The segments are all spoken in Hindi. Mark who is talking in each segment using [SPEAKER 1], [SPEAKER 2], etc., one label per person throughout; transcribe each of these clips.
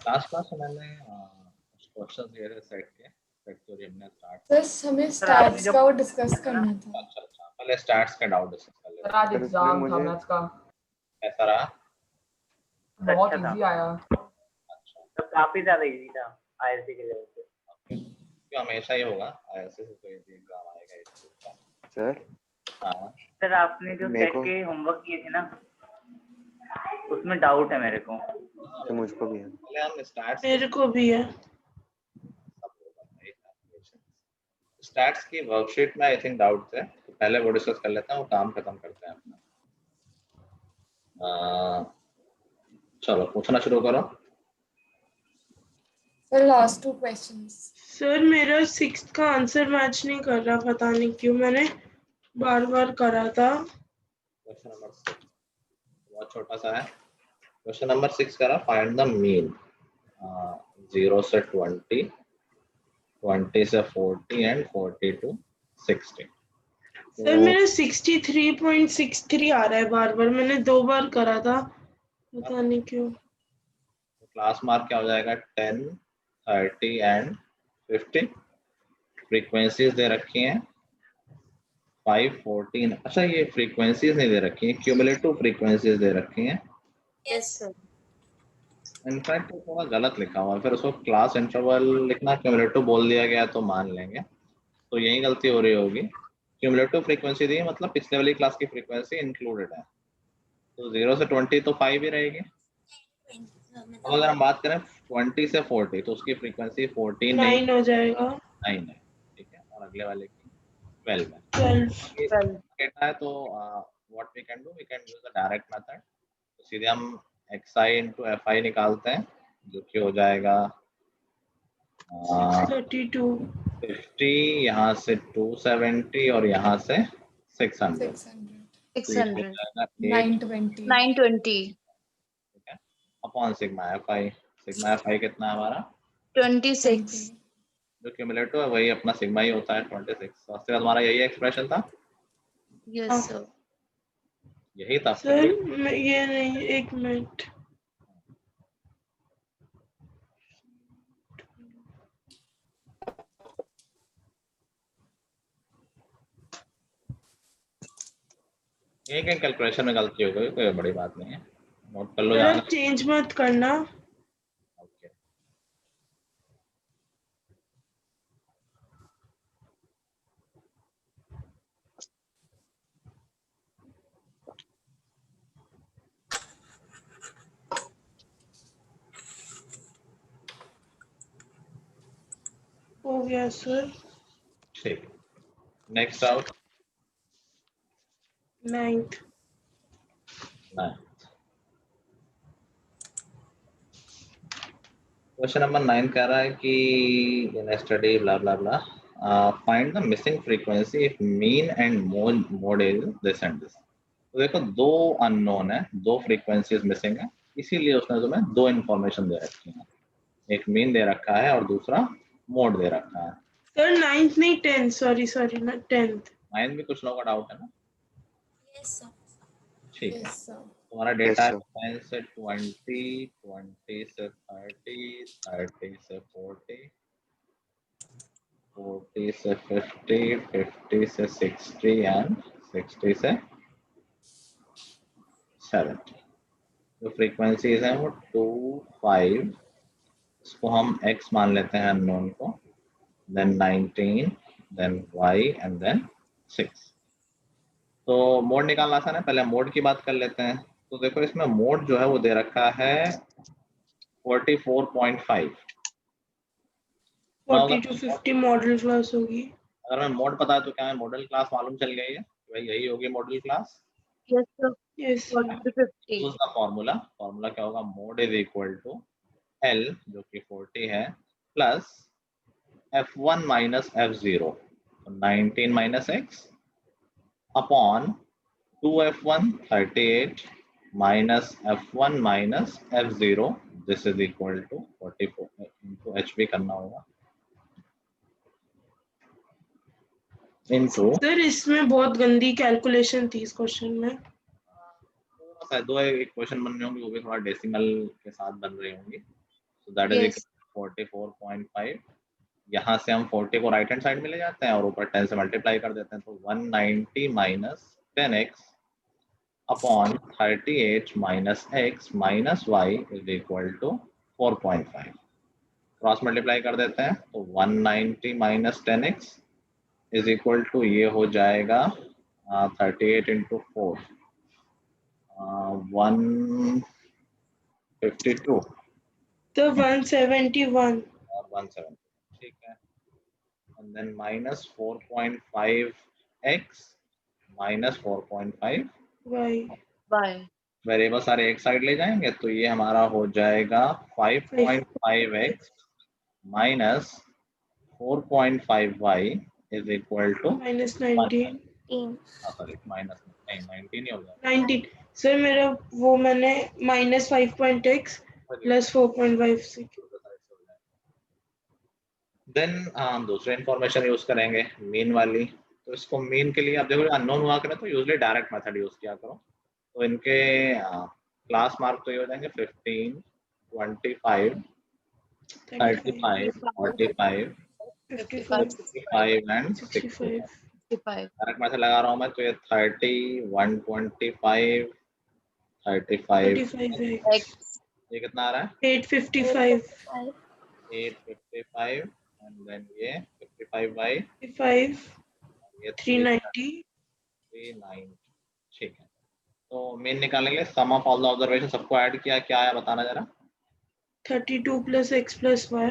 [SPEAKER 1] लास्ट क्लास में मैंने क्वेश्चन दिए थे सेट के, सेट थ्योरी हमने स्टार्ट।
[SPEAKER 2] सर हमें स्टैट्स का वो डिस्कस करना था।
[SPEAKER 1] अच्छा, पहले स्टैट्स का डाउट डिस्कस कर लेते हैं।
[SPEAKER 3] आज एग्जाम था मैथ्स का,
[SPEAKER 1] कैसा रहा?
[SPEAKER 3] बहुत इजी आया।
[SPEAKER 1] अच्छा,
[SPEAKER 4] तो काफी ज्यादा इजी था आईएससी के लेवल पे।
[SPEAKER 1] क्यों हमेशा ही होगा आईएससी से कोई भी एग्जाम आएगा इसका?
[SPEAKER 5] सर
[SPEAKER 1] हाँ
[SPEAKER 4] सर आपने जो सेट के होमवर्क किए थे ना, उसमें डाउट है मेरे को।
[SPEAKER 5] तो मुझको भी है।
[SPEAKER 1] पहले हम स्टैट्स,
[SPEAKER 6] मेरे को भी है।
[SPEAKER 1] स्टैट्स की वर्कशीट में आई थिंक डाउट थे, तो पहले वो डिस्कस कर लेते हैं, वो काम खत्म करते हैं अपना। चलो पूछना शुरू करो।
[SPEAKER 2] Sir last 2 questions.
[SPEAKER 6] सर मेरा 6th का आंसर मैच नहीं कर रहा, पता नहीं क्यों, मैंने बार बार करा था।
[SPEAKER 1] क्वेश्चन नंबर 6 बहुत छोटा सा है। क्वेश्चन नंबर 6 करा, फाइंड द मीन 0 से 20, 20 से 40 एंड 40 to 60।
[SPEAKER 6] सर मेरा 63.63 आ रहा है बार बार, मैंने 2 बार करा था, पता नहीं क्यों।
[SPEAKER 1] क्लास मार्क क्या हो जाएगा? 10, 30 एंड 50। फ्रीक्वेंसीज दे रखी हैं 5, 14। अच्छा ये फ्रीक्वेंसीज नहीं दे रखी हैं, क्यूमुलेटिव फ्रीक्वेंसीज दे रखी हैं।
[SPEAKER 6] Yes sir.
[SPEAKER 1] इनफैक्ट तो थोड़ा गलत लिखा हुआ है, फिर उसको क्लास इंटरवल लिखना, क्यूमुलेटिव बोल दिया गया तो मान लेंगे, तो यही गलती हो रही होगी। क्यूमुलेटिव फ्रीक्वेंसी दी है मतलब पिछले वाली क्लास की फ्रीक्वेंसी इंक्लूडेड है, तो 0 से 20 तो 5 ही रहेगी। अब अगर हम बात करें 20 से 40 तो उसकी फ्रीक्वेंसी 14 नहीं
[SPEAKER 6] 9 हो जाएगा।
[SPEAKER 1] 9 है, ठीक है, और अगले वाले की 12 है।
[SPEAKER 6] 12
[SPEAKER 1] कहता है तो what we can do, we can use the direct method. तो सीधे हम xi into fi निकालते हैं, जो कि हो जाएगा
[SPEAKER 6] 32
[SPEAKER 1] 50, यहाँ से 270 और यहाँ से 600।
[SPEAKER 2] 600 920
[SPEAKER 7] 920
[SPEAKER 1] ठीक है, upon sigma fi। Sigma fi कितना है हमारा?
[SPEAKER 7] 26।
[SPEAKER 1] जो क्यूमुलेटिव है वही अपना सिग्मा ही होता है 26। तो उसके बाद हमारा यही एक्सप्रेशन था।
[SPEAKER 7] Yes sir.
[SPEAKER 1] यही था
[SPEAKER 6] सर ये नहीं, 1 मिनट।
[SPEAKER 1] एक कैलकुलेशन में गलती हो गई, कोई बड़ी बात नहीं है, नोट कर लो
[SPEAKER 6] मेरा
[SPEAKER 1] जाना।
[SPEAKER 6] चेंज मत करना।
[SPEAKER 1] ओके,
[SPEAKER 6] हो गया सर।
[SPEAKER 1] ठीक, next out
[SPEAKER 6] 9th।
[SPEAKER 1] 9। Question number 9 कह रहा है कि in study blah blah blah find the missing frequency if mean and mode is this and this. तो देखो दो अननोन है, दो फ्रीक्वेंसीज मिसिंग है, इसीलिए उसने तुम्हें दो इंफॉर्मेशन दे रखी है, एक मीन दे रखा है और दूसरा मोड दे रखा है।
[SPEAKER 6] सर 9th नहीं 10th, सॉरी ना 10th।
[SPEAKER 1] 9 भी कुछ लोगों का डाउट है ना?
[SPEAKER 2] Yes sir.
[SPEAKER 1] ठीक है,
[SPEAKER 2] यस सर।
[SPEAKER 1] तुम्हारा डेटा है 10 से 20, 20 से 30, 30 से 40, 40 से 50, 50 से 60 एंड 60 से 70। जो फ्रीक्वेंसीज हैं वो 2, 5, इसको हम x मान लेते हैं अननोन को, then 19, then y and then 6। तो मोड निकालना आसान है, पहले मोड की बात कर लेते हैं। तो देखो इसमें मोड जो है वो दे रखा है 44.5।
[SPEAKER 6] 40 to 50 मॉडल क्लास होगी।
[SPEAKER 1] अगर मैं मोड पता है तो क्या है, मॉडल क्लास मालूम चल गई है, भाई यही होगी modal class.
[SPEAKER 7] Yes sir.
[SPEAKER 6] Yes
[SPEAKER 7] 40 to 50।
[SPEAKER 1] Use the formula, formula क्या होगा, mode is equal to L जो कि 40 है plus f1 minus f0, 19 minus x upon 2f1 38 minus f1 minus f0, this is equal to 44 into hv करना होगा इनटू।
[SPEAKER 6] सर इसमें बहुत गंदी कैलकुलेशन थी इस क्वेश्चन में।
[SPEAKER 1] दो इक्वेशन बन रही होंगी, वो भी थोड़ा डेसिमल के साथ बन रही होंगी, सो दैट इज
[SPEAKER 7] Yes.
[SPEAKER 1] 44.5। यहाँ से हम 40 को राइट हैंड साइड में ले जाते हैं और ऊपर 10 से मल्टीप्लाई कर देते हैं, तो 190 minus 10x upon 38 minus x minus y is equal to 4.5। Cross multiply कर देते हैं तो 190 minus 10x is equal to ये हो जाएगा 38 इंटू 4 152
[SPEAKER 6] तो 171
[SPEAKER 1] और 170, ठीक है। and then minus 4.5x minus 4.5
[SPEAKER 6] y
[SPEAKER 7] Y.
[SPEAKER 1] Variable सारे एक साइड ले जाएंगे तो ये हमारा हो जाएगा 5.5x minus 4.5y is equal to
[SPEAKER 6] minus 19
[SPEAKER 1] sorry minus नहीं 19 ही हो गया
[SPEAKER 6] 19 सर मेरा वो मैंने minus 5.x plus 4.5 से
[SPEAKER 1] देन हम दूसरे इंफॉर्मेशन यूज करेंगे मीन वाली। तो इसको मीन के लिए आप देखो अननोन हुआ करें तो यूजली डायरेक्ट मेथड यूज किया करो। तो इनके क्लास मार्क तो ये हो जाएंगे 15, 25, 35, 45,
[SPEAKER 6] 55
[SPEAKER 1] 55 एंड 60।
[SPEAKER 6] 65
[SPEAKER 7] 55.
[SPEAKER 1] डायरेक्ट मेथड लगा रहा हूँ मैं तो ये 30, 125, 35,
[SPEAKER 6] 35
[SPEAKER 7] X.
[SPEAKER 1] ये कितना आ रहा है
[SPEAKER 6] 855
[SPEAKER 1] 855 एंड देन ये 55 बाई
[SPEAKER 6] 5
[SPEAKER 1] ये
[SPEAKER 6] 390
[SPEAKER 1] 390, ठीक है। तो मेन निकालेंगे सम ऑफ ऑल द ऑब्जर्वेशन, सबको ऐड किया क्या आया बताना जरा।
[SPEAKER 6] 32 plus x plus y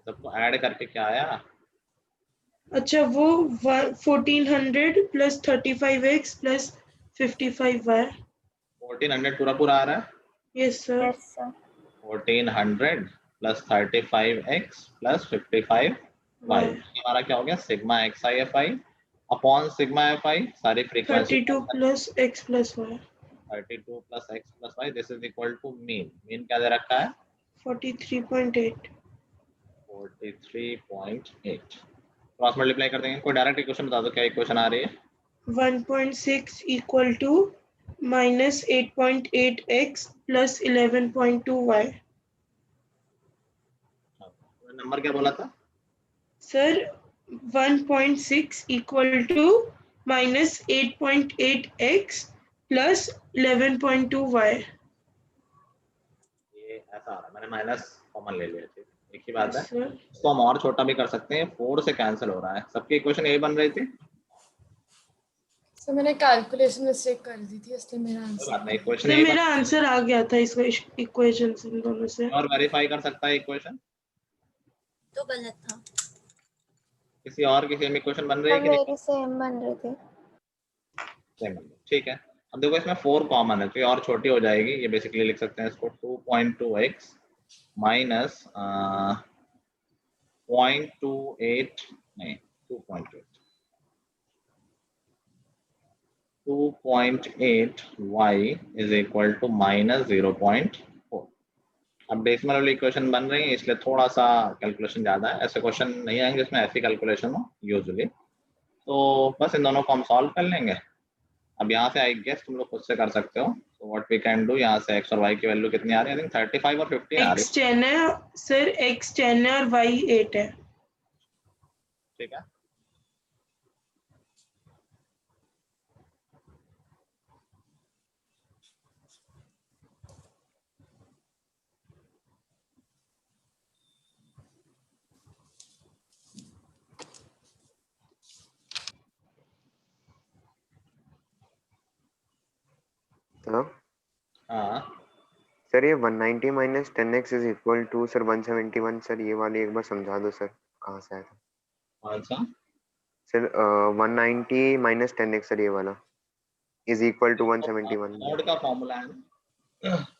[SPEAKER 1] सबको ऐड करके क्या आया।
[SPEAKER 6] अच्छा वो 1400 plus 35x plus 55y
[SPEAKER 1] 1400 पूरा पूरा आ रहा है।
[SPEAKER 6] yes sir
[SPEAKER 1] 1400 plus 35x plus 55y हमारा क्या हो गया sigma X I F I upon sigma F I सारी frequency
[SPEAKER 6] 32 plus x plus y
[SPEAKER 1] 32 plus X plus Y this is equal to mean. Mean क्या दे रखा है
[SPEAKER 6] 43.8
[SPEAKER 1] 43.8। क्रॉस मल्टीप्लाई कर देंगे। कोई डायरेक्ट इक्वेशन बता दो क्या इक्वेशन आ रही है।
[SPEAKER 6] 1.6 equal to minus 8.8x plus 11.2y
[SPEAKER 1] number क्या बोला था
[SPEAKER 6] sir 1.6 equal to minus 8.8x plus 11.2y
[SPEAKER 1] ये ऐसा आ रहा है, मैंने माइनस कॉमन ले लिया। ठीक एक ही बात है।
[SPEAKER 6] सर
[SPEAKER 1] इसको हम और छोटा भी कर सकते हैं, 4 से कैंसिल हो रहा है। सबकी इक्वेशन यही बन रही थी।
[SPEAKER 2] सो मैंने कैलकुलेशन मिस्टेक कर दी थी इसलिए मेरा
[SPEAKER 1] कोई
[SPEAKER 2] आंसर
[SPEAKER 1] बात नहीं, इक्वेशन
[SPEAKER 6] सर
[SPEAKER 1] यही
[SPEAKER 6] मेरा आंसर आ गया था इस इक्वेशन से इन दोनों से
[SPEAKER 1] और वेरीफाई कर सकता है इक्वेशन।
[SPEAKER 5] तो गलत था।
[SPEAKER 1] किसी और की सेम इक्वेशन बन रही है कि नहीं।
[SPEAKER 5] मेरी सेम बन रही थी।
[SPEAKER 1] सेम बन रही है, ठीक है। अब देखो इसमें 4 कॉमन है तो ये और छोटी हो जाएगी। ये बेसिकली लिख सकते हैं इसको 2.2x माइनस 0.28 नहीं 2.8 2.8y is equal to minus 0.4। अब डेसिमल वाली इक्वेशन बन रही है इसलिए थोड़ा सा कैलकुलेशन ज्यादा है। ऐसे क्वेश्चन नहीं आएंगे इसमें ऐसी कैलकुलेशन हो यूजुअली। तो बस इन दोनों को हम सॉल्व कर लेंगे। अब यहाँ से आई गेस तुम लोग खुद से कर सकते हो। तो व्हाट वी कैन डू, यहाँ से x और y की वैल्यू कितनी आ रही है। आई थिंक 35 और 15 आ रही
[SPEAKER 6] x 10 है सर x 10 है और y 8 है
[SPEAKER 1] है, ठीक है।
[SPEAKER 8] हेलो
[SPEAKER 1] हाँ
[SPEAKER 8] सर ये 190 minus 10x is equal to sir 171। Sir ये वाली एक बार समझा दो सर, कहाँ से आया था
[SPEAKER 1] कौन सा
[SPEAKER 8] सर। 190 माइनस 10x सर ये वाला इज इक्वल टू 171।
[SPEAKER 1] मोड का फॉर्मूला है ना।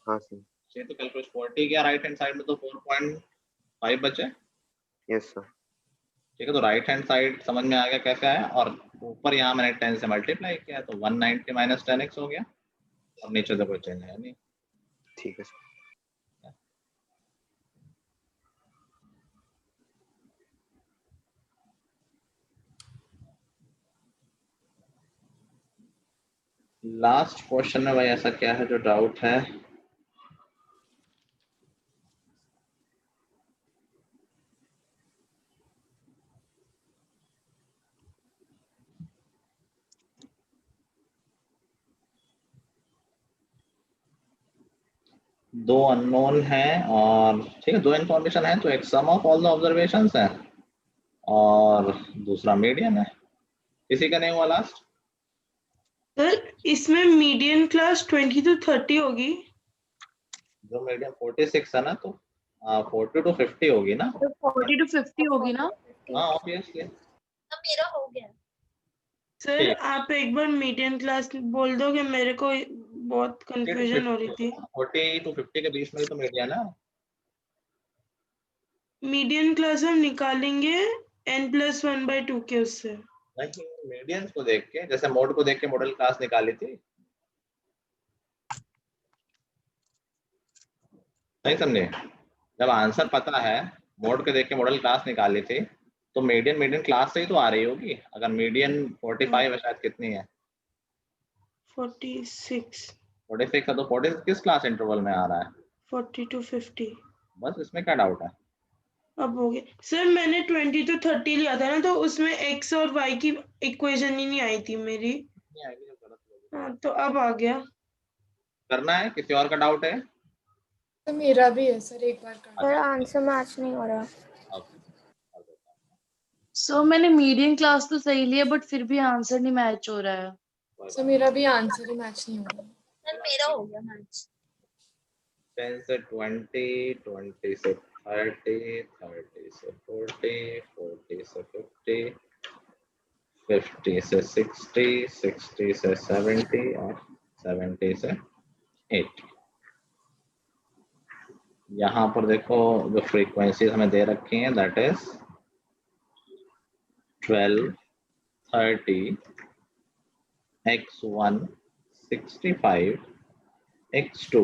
[SPEAKER 8] हाँ सर
[SPEAKER 1] ये तो कैलकुलेशन 40 किया राइट हैंड साइड में तो 4.5 बचे।
[SPEAKER 8] Yes sir.
[SPEAKER 1] ठीक है, तो राइट हैंड साइड समझ में आ गया कैसे आया। और ऊपर यहाँ मैंने 10 से मल्टीप्लाई किया तो 190 माइनस 10x हो गया और नीचे से कोई चेंज है नहीं।
[SPEAKER 8] ठीक है सर।
[SPEAKER 1] लास्ट क्वेश्चन में भाई ऐसा क्या है जो डाउट है। दो अननोन हैं और ठीक है, दो इन्फॉर्मेशन है, तो एक सम ऑफ ऑल द ऑब्जर्वेशंस है और दूसरा मीडियन है। किसी का नहीं हुआ लास्ट?
[SPEAKER 6] सर इसमें मीडियन क्लास 20 to 30 होगी।
[SPEAKER 1] जो मीडियन 46 है ना, तो 40 to 50 होगी ना।
[SPEAKER 7] तो 40 to 50 होगी ना?
[SPEAKER 1] हाँ ऑब्वियसली।
[SPEAKER 5] अब मेरा हो गया।
[SPEAKER 6] सर
[SPEAKER 1] ठीक।
[SPEAKER 6] आप एक बार मीडियन क्लास बोल दोगे, मेरे को बहुत कंफ्यूजन हो रही थी।
[SPEAKER 1] 40 to 50 के बीच में ही तो मीडियन है।
[SPEAKER 6] मीडियन क्लास हम निकालेंगे n+1/2 के उससे।
[SPEAKER 1] नहीं, मीडियंस को देख के, जैसे मोड को देख के मॉडल क्लास निकाली थी, नहीं समझे? जब आंसर पता है, मोड के देख के मॉडल क्लास निकाली थी, तो मीडियन क्लास से ही तो आ रही होगी। अगर मीडियन 45 है, शायद कितनी है?
[SPEAKER 6] 46
[SPEAKER 1] 46 है, तो 46 किस क्लास इंटरवल में आ रहा है?
[SPEAKER 6] 40 to 50।
[SPEAKER 1] बस इसमें क्या डाउट है?
[SPEAKER 6] अब हो गया सर। मैंने 20 to 30 लिया था ना, तो उसमें x और y की इक्वेशन ही नहीं आई थी मेरी।
[SPEAKER 1] नहीं आएगी जो गलत होगी।
[SPEAKER 6] हाँ, तो अब आ गया।
[SPEAKER 1] करना है? किसी और का डाउट है?
[SPEAKER 2] तो मेरा भी है सर, एक बार कर।
[SPEAKER 5] पर आंसर मैच नहीं हो रहा।
[SPEAKER 7] सो मैंने मीडियन क्लास तो सही लिया बट फिर भी आंसर नहीं मैच हो रहा है।
[SPEAKER 2] सर मेरा भी आंसर ही मैच नहीं हो रहा।
[SPEAKER 5] सर मेरा हो गया मैच।
[SPEAKER 1] 10 से 20, 20 से 30, 30 से 40, 40 से 50, 50 से 60, 60 से 70 और 70 से 80। यहाँ पर देखो जो फ्रीक्वेंसीज हमें दे रखी हैं, दैट इज 12, 30, x1 65, x2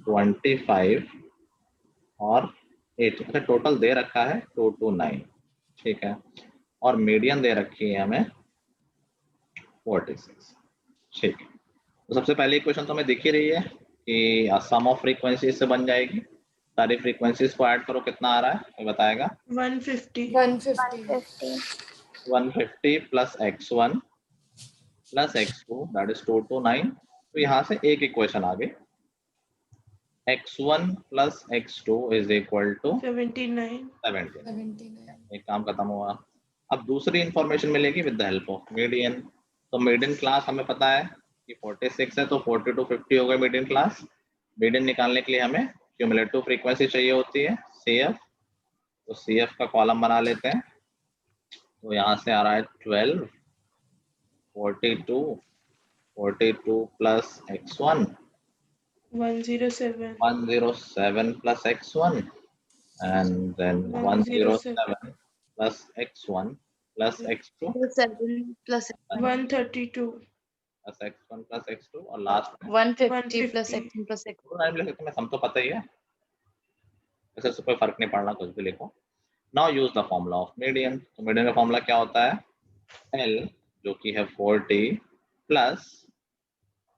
[SPEAKER 1] 25 और 8। टोटल दे रखा है 229, ठीक है। और मीडियन दे रखी है हमें 46, ठीक है। तो सबसे पहली इक्वेशन तो हमें दिख ही रही है कि सम ऑफ फ्रीक्वेंसीज से बन जाएगी। सारी फ्रीक्वेंसीज को ऐड करो, कितना आ रहा है कोई बताएगा?
[SPEAKER 6] 150
[SPEAKER 1] 150 plus x1 plus x2 that is 229। तो यहाँ से एक इक्वेशन आ गई, x1 plus x2 is equal to
[SPEAKER 6] 79।
[SPEAKER 2] 79।
[SPEAKER 1] एक काम खत्म हुआ। अब दूसरी इंफॉर्मेशन मिलेगी with the help of median. तो मीडियन क्लास हमें पता है कि 46 है, तो 40 to 50 हो गए मीडियन क्लास। मीडियन निकालने के लिए हमें क्यूमुलेटिव फ्रीक्वेंसी चाहिए होती है CF। तो CF का कॉलम बना लेते हैं। तो यहाँ से आ रहा है 12, 42 plus x1
[SPEAKER 6] 107
[SPEAKER 1] 107 plus x1 and then 107 plus x1 plus x2
[SPEAKER 7] 7 plus
[SPEAKER 6] 132
[SPEAKER 1] plus x1 plus x2 और लास्ट में
[SPEAKER 7] 150 plus x1 plus x.
[SPEAKER 1] Time ले सकते हैं, सम तो पता ही है, वैसे से कोई फर्क नहीं पड़ना, कुछ भी लिखो। Now use the formula of median. तो मीडियन का फॉर्मूला क्या होता है? L जो कि है 40 प्लस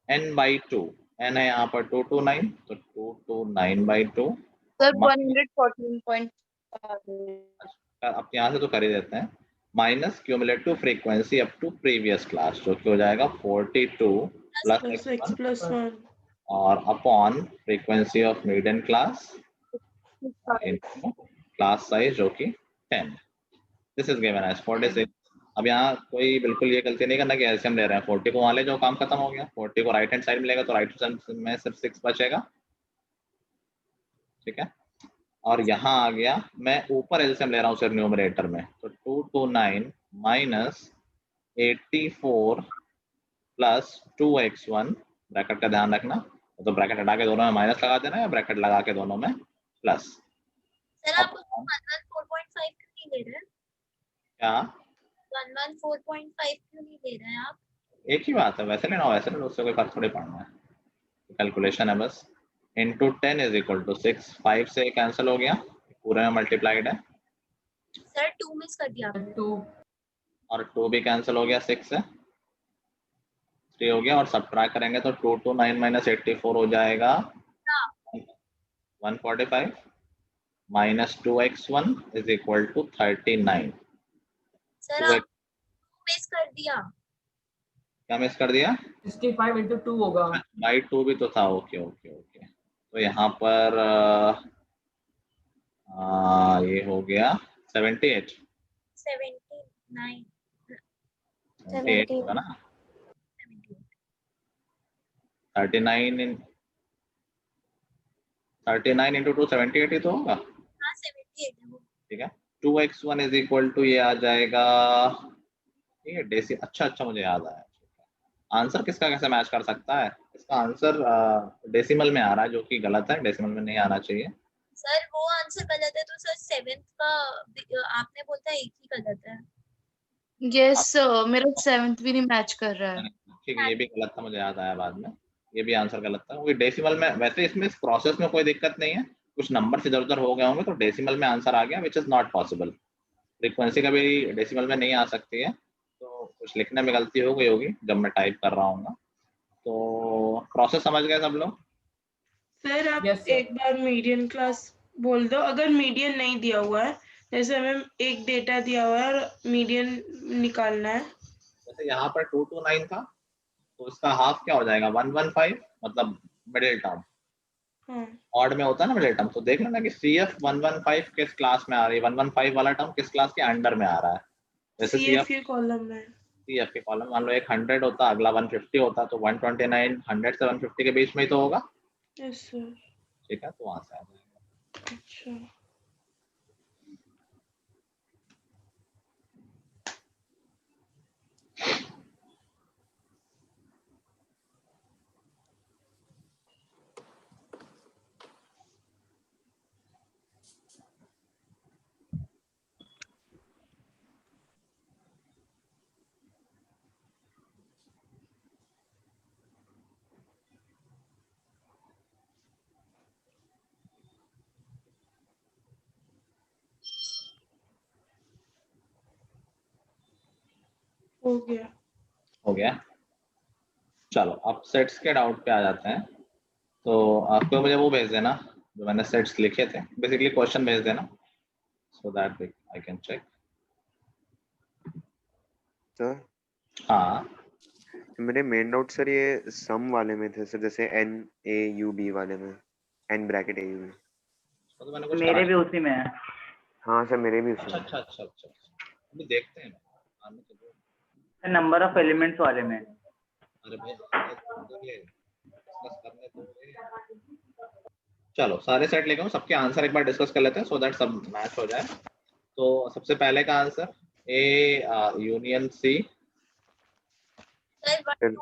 [SPEAKER 1] n/2। n है यहाँ पर 229, तो 229/2।
[SPEAKER 7] Sir, 114.5.
[SPEAKER 1] अब यहाँ से तो कर ही देते हैं, minus cumulative frequency up to previous class, जो कि हो जाएगा 42 प्लस
[SPEAKER 6] plus x plus 1
[SPEAKER 1] और upon frequency of median class class size जो कि 10। This is given as 46। अब यहाँ कोई बिल्कुल ये गलती नहीं करना कि एलसीएम ले रहे हैं, 40 को वहां ले जाओ, काम खत्म हो गया। 40 को राइट हैंड साइड मिलेगा, तो राइट हैंड में सिर्फ 6 बचेगा, ठीक है। और यहाँ आ गया, मैं ऊपर एलसीएम ले रहा हूँ सिर्फ न्यूमरेटर में, तो 229 माइनस 84 प्लस 2x1, ब्रैकेट का ध्यान रखना, तो ब्रैकेट हटा के दोनों में माइनस लगा देना, या ब्रैकेट लगा के दोनों में प्लस।
[SPEAKER 5] सर आप 114.5 क्यों नहीं ले रहे हैं?
[SPEAKER 1] क्या
[SPEAKER 5] 114.5 क्यों नहीं ले रहे हैं आप?
[SPEAKER 1] एक ही बात है, वैसे लेना हो वैसे लेना, उससे कोई फर्क थोड़ी पड़ना है, कैलकुलेशन है बस। इंटू 10 इज इक्वल टू 6, 5 से कैंसिल हो गया, पूरे में मल्टीप्लाइड है।
[SPEAKER 5] सर 2 मिस कर दिया आपने।
[SPEAKER 3] 2
[SPEAKER 1] और 2 भी कैंसिल हो गया, 6 से 3 हो गया, और सब्ट्रैक्ट करेंगे तो 229 माइनस 84 हो जाएगा 145 minus 2x1 is equal to 39।
[SPEAKER 5] Sir
[SPEAKER 1] 2x
[SPEAKER 5] आप मिस कर दिया।
[SPEAKER 1] क्या मिस कर दिया?
[SPEAKER 3] 65 into 2 होगा।
[SPEAKER 1] बाई 2 भी तो था, ओके ओके ओके। तो यहाँ पर ये हो गया 78
[SPEAKER 5] 79
[SPEAKER 1] 78 होगा ना 39 इंटू 2 78 ही तो होगा।
[SPEAKER 5] हाँ 78 है वो।
[SPEAKER 1] ठीक है 2x1 इज इक्वल टू ये आ जाएगा। ठीक है डेसी अच्छा मुझे याद आया। आंसर किसका कैसे मैच कर सकता है? इसका आंसर डेसिमल में आ रहा है जो कि गलत है, डेसिमल में नहीं आना चाहिए।
[SPEAKER 5] सर वो आंसर गलत है तो सर 7th का आपने बोलता है एक ही गलत है।
[SPEAKER 7] यस मेरा 7th भी नहीं मैच कर रहा है।
[SPEAKER 1] ठीक है ये भी गलत था, मुझे याद आया बाद में, ये भी आंसर गलत था क्योंकि डेसिमल में वैसे इसमें इस प्रोसेस में कोई दिक्कत नहीं है, कुछ नंबर इधर उधर हो गए होंगे तो डेसिमल में आंसर आ गया, which is not possible. Frequency कभी डेसिमल में नहीं आ सकती है, तो कुछ लिखने में गलती हो गई होगी जब मैं टाइप कर रहा हूँ। तो प्रोसेस समझ गए सब लोग?
[SPEAKER 6] सर आप
[SPEAKER 3] Yes, sir.
[SPEAKER 6] एक बार मीडियन क्लास बोल दो, अगर मीडियन नहीं दिया हुआ है, जैसे हमें एक डेटा दिया हुआ है और मीडियन निकालना है।
[SPEAKER 1] जैसे यहाँ पर 229 था तो इसका हाफ क्या हो जाएगा 115, मतलब मिडिल टर्म।
[SPEAKER 6] हाँ
[SPEAKER 1] ऑड में होता है ना मिडिल टर्म, तो देख लेना कि CF 115 किस क्लास में आ रही है, 115 वाला टर्म किस क्लास के अंडर में आ रहा है। जैसे
[SPEAKER 6] CF के कॉलम में।
[SPEAKER 1] CF के कॉलम मान लो एक 100 होता, अगला 150 होता, तो 129 100 से 150 के बीच में ही तो होगा।
[SPEAKER 6] Yes sir.
[SPEAKER 1] ठीक है तो वहां से आ जाएगा।
[SPEAKER 6] अच्छा हो
[SPEAKER 1] गया। चलो अब सेट्स के डाउट पे आ जाते हैं। तो आपको मुझे वो भेज देना जो मैंने सेट्स लिखे थे, बेसिकली क्वेश्चन भेज देना so that I can check.
[SPEAKER 8] Sir
[SPEAKER 1] हाँ
[SPEAKER 8] मेरे मेन डाउट सर ये सम वाले में थे सर, जैसे NAUB वाले में, N ब्रैकेट AUB।
[SPEAKER 1] तो मैंने कुछ
[SPEAKER 4] मेरे भी उसी में है।
[SPEAKER 8] हाँ सर मेरे भी
[SPEAKER 1] अच्छा
[SPEAKER 8] उसमें।
[SPEAKER 1] अच्छा अभी देखते हैं आने के दो।
[SPEAKER 4] नंबर ऑफ एलिमेंट्स वाले में।
[SPEAKER 1] अरे भाई डिस्कस करने दो। चलो सारे सेट लेके आओ, सबके आंसर एक बार डिस्कस कर लेते हैं सो दैट सब मैच हो जाए। तो सबसे पहले का answer A union C।
[SPEAKER 5] Sir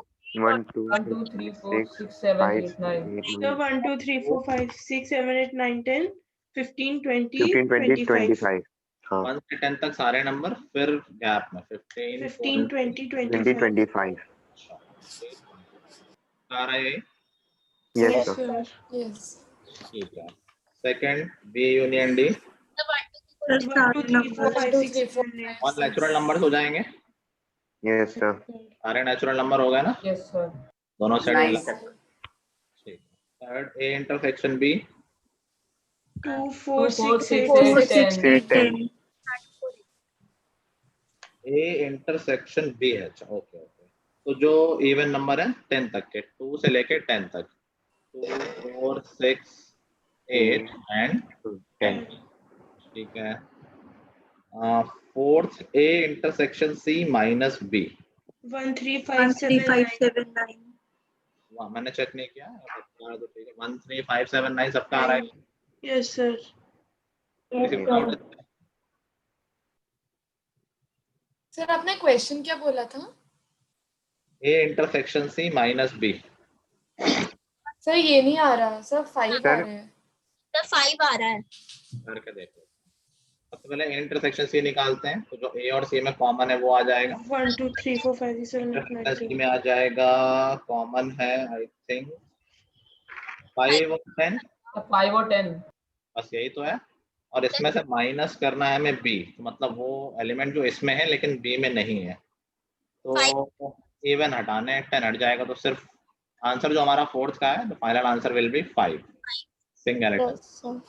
[SPEAKER 8] 1 2
[SPEAKER 3] 1 2 3 4 6 7 8 9
[SPEAKER 6] So 1 2 3 4 5 6 7 8 9 10 15 20
[SPEAKER 8] 15 20
[SPEAKER 6] 25
[SPEAKER 8] 25। हाँ
[SPEAKER 1] 1 से 10 तक सारे नंबर, फिर गैप में 15
[SPEAKER 6] 15 20
[SPEAKER 8] 20
[SPEAKER 6] 25।
[SPEAKER 8] 25।
[SPEAKER 1] आ रहा है।
[SPEAKER 8] Yes
[SPEAKER 6] Yes
[SPEAKER 8] sir.
[SPEAKER 6] sir.
[SPEAKER 2] Yes
[SPEAKER 1] ठीक है सेकंड B यूनियन D।
[SPEAKER 6] 1 2 3 4 5 6 7 8।
[SPEAKER 1] और नेचुरल नंबर हो जाएंगे,
[SPEAKER 8] यस सर।
[SPEAKER 1] सारे नेचुरल नंबर हो गए ना,
[SPEAKER 3] Yes, sir.
[SPEAKER 1] दोनों सेट।
[SPEAKER 4] नाइन
[SPEAKER 1] ठीक
[SPEAKER 4] तक।
[SPEAKER 1] Third A intersection B।
[SPEAKER 6] 2
[SPEAKER 3] 2
[SPEAKER 6] 4
[SPEAKER 3] 4
[SPEAKER 6] 6
[SPEAKER 3] 6
[SPEAKER 6] 8
[SPEAKER 3] 8 10
[SPEAKER 8] 8 10।
[SPEAKER 1] A intersection B है। अच्छा ओके तो जो इवन नंबर है 10 तक के, 2 से लेके 10 तक, 2 4 6 8 एंड 10। ठीक है fourth A intersection C minus B।
[SPEAKER 6] 1 3 5 7 9।
[SPEAKER 1] मैंने चेक नहीं किया तो ठीक है 1 3 5 7 9 सबका आ रहा है।
[SPEAKER 6] Yes sir.
[SPEAKER 1] किसी को doubt है?
[SPEAKER 2] सर आपने क्वेश्चन क्या बोला था?
[SPEAKER 1] A intersection C minus B।
[SPEAKER 2] Sir ये नहीं आ रहा सर, 5 आ
[SPEAKER 8] सर
[SPEAKER 2] रहे हैं।
[SPEAKER 5] सर 5 आ रहा है।
[SPEAKER 1] करके देखो। सबसे पहले A इंटरसेक्शन C निकालते हैं, तो जो A और C में कॉमन है वो आ जाएगा।
[SPEAKER 6] 1 2 3 4 5 6 7 8 9
[SPEAKER 1] C
[SPEAKER 6] 10।
[SPEAKER 1] में आ जाएगा, कॉमन है आई थिंक 5 और 10,
[SPEAKER 3] 5 और 10।
[SPEAKER 1] बस यही तो है। और इसमें से माइनस करना है हमें B, मतलब वो एलिमेंट जो इसमें है लेकिन B में नहीं है, तो इवन हटाने हैं 10 हट जाएगा, तो सिर्फ आंसर जो हमारा फोर्थ का है, final answer will be 5 singularity.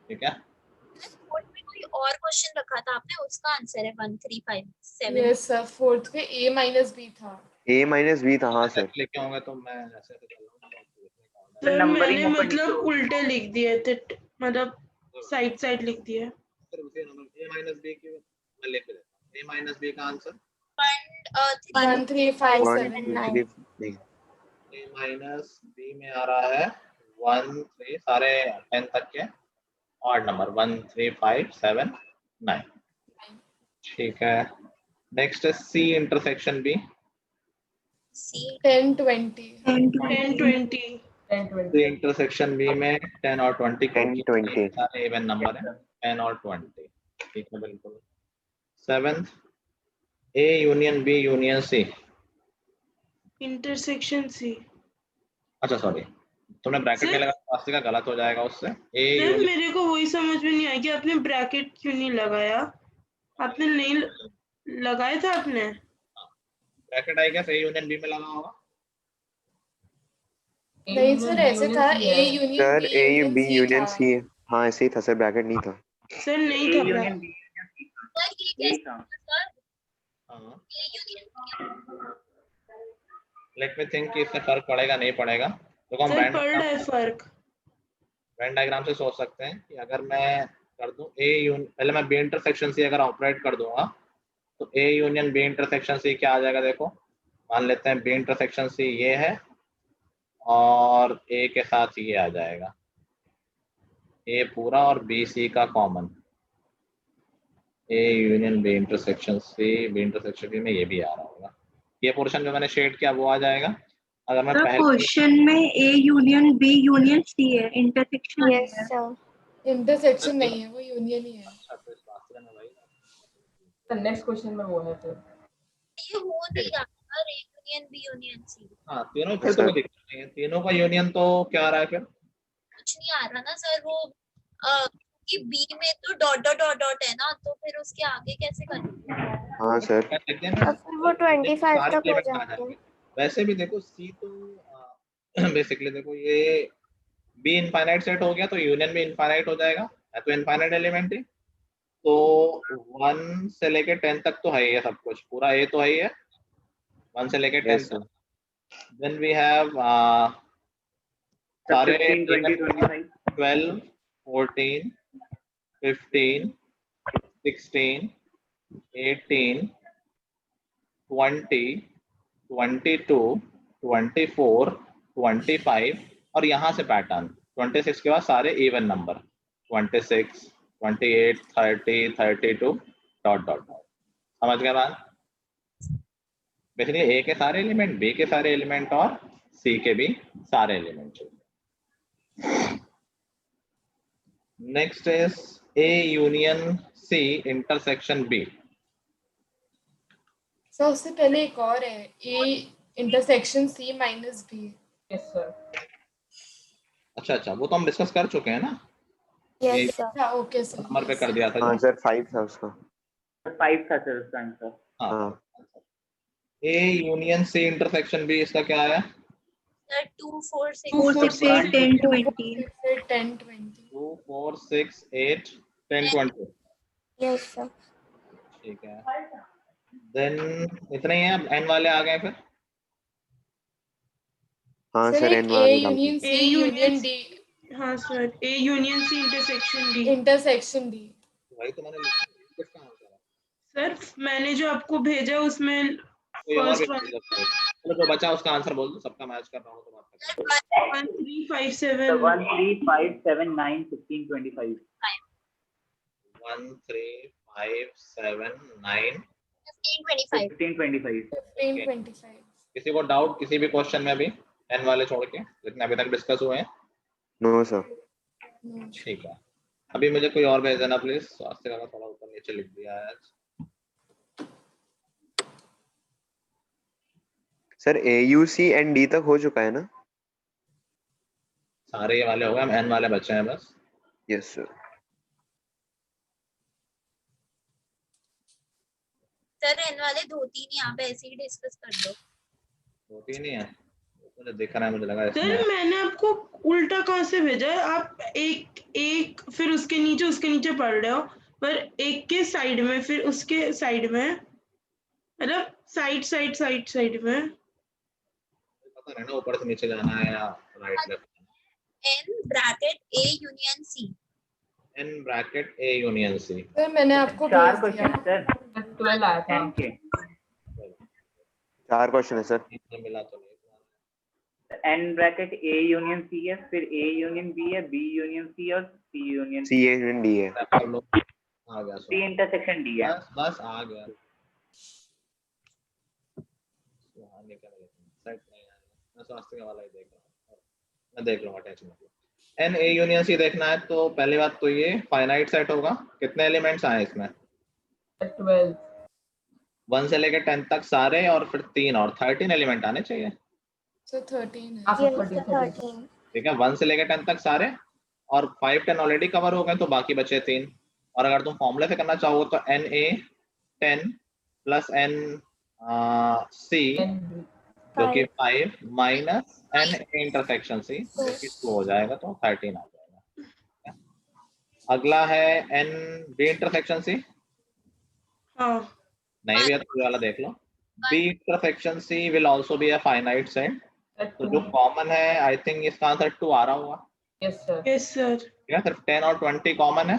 [SPEAKER 1] ठीक है
[SPEAKER 5] फोर्थ में कोई और क्वेश्चन रखा था आपने, उसका आंसर है 1 3 5 7।
[SPEAKER 2] यस सर फोर्थ पे A माइनस B था।
[SPEAKER 8] A माइनस B था। हाँ सर।
[SPEAKER 1] लिखे होंगे तो मैं ऐसे कर रहा हूँ,
[SPEAKER 6] सर
[SPEAKER 4] नंबरिंग
[SPEAKER 6] मैंने
[SPEAKER 4] ऊपर
[SPEAKER 6] मतलब उल्टे लिख दिए थे, मतलब साइड साइड लिख दिए।
[SPEAKER 1] फिर उसी नंबर a माइनस b की मैं लिख देता हूँ। a माइनस b का आंसर
[SPEAKER 2] 13579
[SPEAKER 1] a माइनस b में आ रहा है 1 3 सारे 10 तक के ऑड नंबर 13579। ठीक है, नेक्स्ट है c intersection b।
[SPEAKER 5] C
[SPEAKER 2] 1020
[SPEAKER 6] 1020
[SPEAKER 1] c intersection b में 10 और 20 क्योंकि
[SPEAKER 8] 1020
[SPEAKER 1] सारे इवन नंबर है 10 और 20। ठीक है बिल्कुल। 7th a union b union c।
[SPEAKER 6] Intersection C.
[SPEAKER 1] अच्छा सॉरी, तुमने ब्रैकेट नहीं
[SPEAKER 6] सर
[SPEAKER 1] लगा, वास्तविक का गलत हो जाएगा उससे। a
[SPEAKER 6] सर
[SPEAKER 1] यूनियन
[SPEAKER 6] मेरे को वही समझ में नहीं आया कि आपने ब्रैकेट क्यों नहीं लगाया। आपने नहीं लगाया था आपने।
[SPEAKER 1] Bracket I guess a union b में लगा होगा।
[SPEAKER 2] नहीं सर ऐसे था A union
[SPEAKER 8] sir
[SPEAKER 2] B
[SPEAKER 8] A
[SPEAKER 2] union
[SPEAKER 8] B
[SPEAKER 2] C
[SPEAKER 8] union
[SPEAKER 2] था।
[SPEAKER 8] सी, हाँ ऐसे ही था सर, ब्रैकेट नहीं था।
[SPEAKER 6] सर नहीं
[SPEAKER 4] A
[SPEAKER 6] था
[SPEAKER 4] यूनियन B यूनियन C था,
[SPEAKER 5] सर ये
[SPEAKER 4] यही
[SPEAKER 5] कैसे
[SPEAKER 4] था।
[SPEAKER 5] सर
[SPEAKER 1] हाँ,
[SPEAKER 5] A union
[SPEAKER 1] let me think कि इससे फर्क पड़ेगा नहीं पड़ेगा। तो हम
[SPEAKER 6] सर पड़ रहा है फर्क।
[SPEAKER 1] वेन डायग्राम से सोच सकते हैं कि अगर मैं कर दूं a यूनियन, पहले मैं b इंटरसेक्शन c अगर ऑपरेट कर दूंगा तो a union b intersection c क्या आ जाएगा। देखो मान लेते हैं b इंटरसेक्शन c ये है और a के साथ ये आ जाएगा, a पूरा और b c का common. a union b intersection c, b intersection b में ये भी आ रहा होगा। ये पोर्शन जो मैंने शेड किया वो आ जाएगा। अगर मैं पहले
[SPEAKER 9] क्वेश्चन में A union B union C है, इंटरसेक्शन नहीं
[SPEAKER 5] यस
[SPEAKER 9] है।
[SPEAKER 5] सर
[SPEAKER 2] इंटरसेक्शन नहीं है, वो यूनियन ही है।
[SPEAKER 1] अच्छा तो इस बात से मैं भाई
[SPEAKER 3] नेक्स्ट क्वेश्चन में वो है फिर।
[SPEAKER 5] ये हो नहीं रहा sir A union B union C
[SPEAKER 1] हाँ तीनों फिर तो कोई दिक्कत नहीं है, तीनों का यूनियन तो क्या आ रहा है फिर।
[SPEAKER 5] कुछ नहीं आ रहा ना सर वो कि B में तो डॉट डॉट डॉट डॉट है ना, तो फिर उसके आगे कैसे करेंगे।
[SPEAKER 8] हाँ सर
[SPEAKER 1] लिख देना,
[SPEAKER 5] वो 25
[SPEAKER 1] सारे
[SPEAKER 5] तक हो
[SPEAKER 1] एलिमेंट आ
[SPEAKER 5] जाएंगे।
[SPEAKER 1] जाएंगे। वैसे भी देखो सी तो बेसिकली देखो ये बी इनफाइनाइट सेट हो गया तो यूनियन भी इनफाइनाइट हो जाएगा, है तो इनफाइनाइट एलिमेंट ही। तो 1 से लेके 10 तक तो है ही है, सब कुछ पूरा ए तो है ही है 1 से लेके 10
[SPEAKER 8] यस
[SPEAKER 1] तक। देन वी हैव सारे
[SPEAKER 4] 15 20 25
[SPEAKER 1] 12 14 15 16 18 20 22 24 25 और यहाँ से पैटर्न 26 के बाद सारे even number 26 28 30 32 dot dot dot. समझ गए बात। बेसिकली ए के सारे एलिमेंट, बी के सारे एलिमेंट और सी के भी सारे element. Next is A union C intersection B.
[SPEAKER 2] Sir उससे पहले एक और है A intersection C minus B।
[SPEAKER 3] Yes sir.
[SPEAKER 1] अच्छा वो तो हम डिस्कस कर चुके हैं ना,
[SPEAKER 5] यस सर
[SPEAKER 2] अच्छा ओके सर।
[SPEAKER 1] नंबर पे कर दिया था
[SPEAKER 8] हाँ
[SPEAKER 1] जो।
[SPEAKER 8] सर 5 था उसका।
[SPEAKER 4] 5 था सर उसका आंसर।
[SPEAKER 1] हाँ A union C intersection B, इसका क्या आया।
[SPEAKER 5] सर 2 4 6
[SPEAKER 9] 4 6 8 10 20।
[SPEAKER 2] 10 20।
[SPEAKER 1] 2 4 6 8 10 20।
[SPEAKER 5] यस सर
[SPEAKER 1] ठीक है, देन इतने ही हैं, एन वाले आ गए फिर।
[SPEAKER 8] हाँ
[SPEAKER 2] सर
[SPEAKER 8] सर
[SPEAKER 2] एक
[SPEAKER 8] एन
[SPEAKER 2] A
[SPEAKER 8] वाले
[SPEAKER 2] union C
[SPEAKER 6] A
[SPEAKER 2] union D
[SPEAKER 6] हाँ sir A union C intersection D.
[SPEAKER 2] Intersection D।
[SPEAKER 1] वही तो मैंने लिखा है, किसका आंसर है।
[SPEAKER 6] सर मैंने जो आपको भेजा उसमें
[SPEAKER 1] कोई और भी
[SPEAKER 6] फर्स्ट
[SPEAKER 1] बोल सकते हो। चलो जो बचा उसका आंसर बोल दो, सबका मैच कर रहा हूँ तो बात कर रहा हूँ।
[SPEAKER 6] 1357
[SPEAKER 4] 1 3 5 7 9 15 25
[SPEAKER 1] 1 3 5 7 9
[SPEAKER 5] 15 25
[SPEAKER 4] 15 25
[SPEAKER 2] 15 25।
[SPEAKER 1] किसी को डाउट किसी भी क्वेश्चन में अभी एन वाले छोड़ के जितने अभी तक डिस्कस हुए हैं।
[SPEAKER 8] No sir.
[SPEAKER 1] ठीक है, अभी मुझे कोई और भेज देना प्लीज। स्वास्थ्य का थोड़ा ऊपर नीचे लिख दिया है आज।
[SPEAKER 8] Sir A U C and D तक हो चुका है ना।
[SPEAKER 1] सारे ये वाले हो गए, हम एन वाले बचे हैं बस।
[SPEAKER 8] Yes sir.
[SPEAKER 5] सर एन वाले 2 3 यहाँ पे ऐसे ही डिस्कस कर दो।
[SPEAKER 1] 2 3 ही है, मुझे दिख रहा है, मुझे लगा
[SPEAKER 6] सर
[SPEAKER 1] इसमें।
[SPEAKER 6] मैंने आपको उल्टा कहाँ से भेजा है। आप एक फिर उसके नीचे पढ़ रहे हो, पर एक के साइड में फिर उसके साइड में, मतलब साइड में।
[SPEAKER 1] पता नहीं ना ऊपर से नीचे जाना है या right left.
[SPEAKER 5] n bracket a union c।
[SPEAKER 1] n bracket a union c।
[SPEAKER 2] Sir मैंने आपको
[SPEAKER 4] चार
[SPEAKER 2] भेज दिया।
[SPEAKER 4] क्वेश्चन सर
[SPEAKER 3] 12 आया था।
[SPEAKER 4] 10 के।
[SPEAKER 8] 4 क्वेश्चन है सर।
[SPEAKER 1] इतना मिला तो नहीं।
[SPEAKER 4] n bracket a union c है, फिर a यूनियन b है, b यूनियन c और c union
[SPEAKER 8] C union D है।
[SPEAKER 1] कर लो, आ गया
[SPEAKER 4] c इंटरसेक्शन d है।
[SPEAKER 1] बस बस आ गया। यहाँ निकल गया, सेट नहीं आया। मैं स्वास्थ्य वाला ही देख रहा हूँ, मैं देख लूंगा, टेंशन मत लो। एन ए यूनियन सी देखना है तो पहली बात तो ये फाइनाइट सेट होगा। कितने एलिमेंट्स आए इसमें?
[SPEAKER 3] 12
[SPEAKER 1] 1 से लेकर 10 तक सारे, और फिर 3 और 13 एलिमेंट आने चाहिए।
[SPEAKER 2] सर 13 है।
[SPEAKER 3] after
[SPEAKER 9] Yes,
[SPEAKER 3] 13
[SPEAKER 9] sir,
[SPEAKER 3] 13
[SPEAKER 9] 13.
[SPEAKER 1] ठीक है, 1 से लेकर 10 तक सारे, और 5 10 ऑलरेडी कवर हो गए तो बाकी बचे 3। और अगर तुम फॉर्मूले से करना चाहो तो n A 10 plus n C
[SPEAKER 3] and
[SPEAKER 1] जो कि 5 minus n A intersection C जो कि 2 हो जाएगा, तो 13 आ जाएगा। अगला है एन बी इंटरसेक्शन सी।
[SPEAKER 6] हाँ
[SPEAKER 1] नहीं भी है तो ये वाला देख लो। B intersection C will also be a finite set.
[SPEAKER 3] at
[SPEAKER 1] तो जो
[SPEAKER 3] 2.
[SPEAKER 1] कॉमन है, आई थिंक इसका आंसर 2 आ रहा होगा।
[SPEAKER 3] Yes, sir.
[SPEAKER 6] Yes sir.
[SPEAKER 1] ठीक है, सिर्फ 10 और 20 कॉमन है,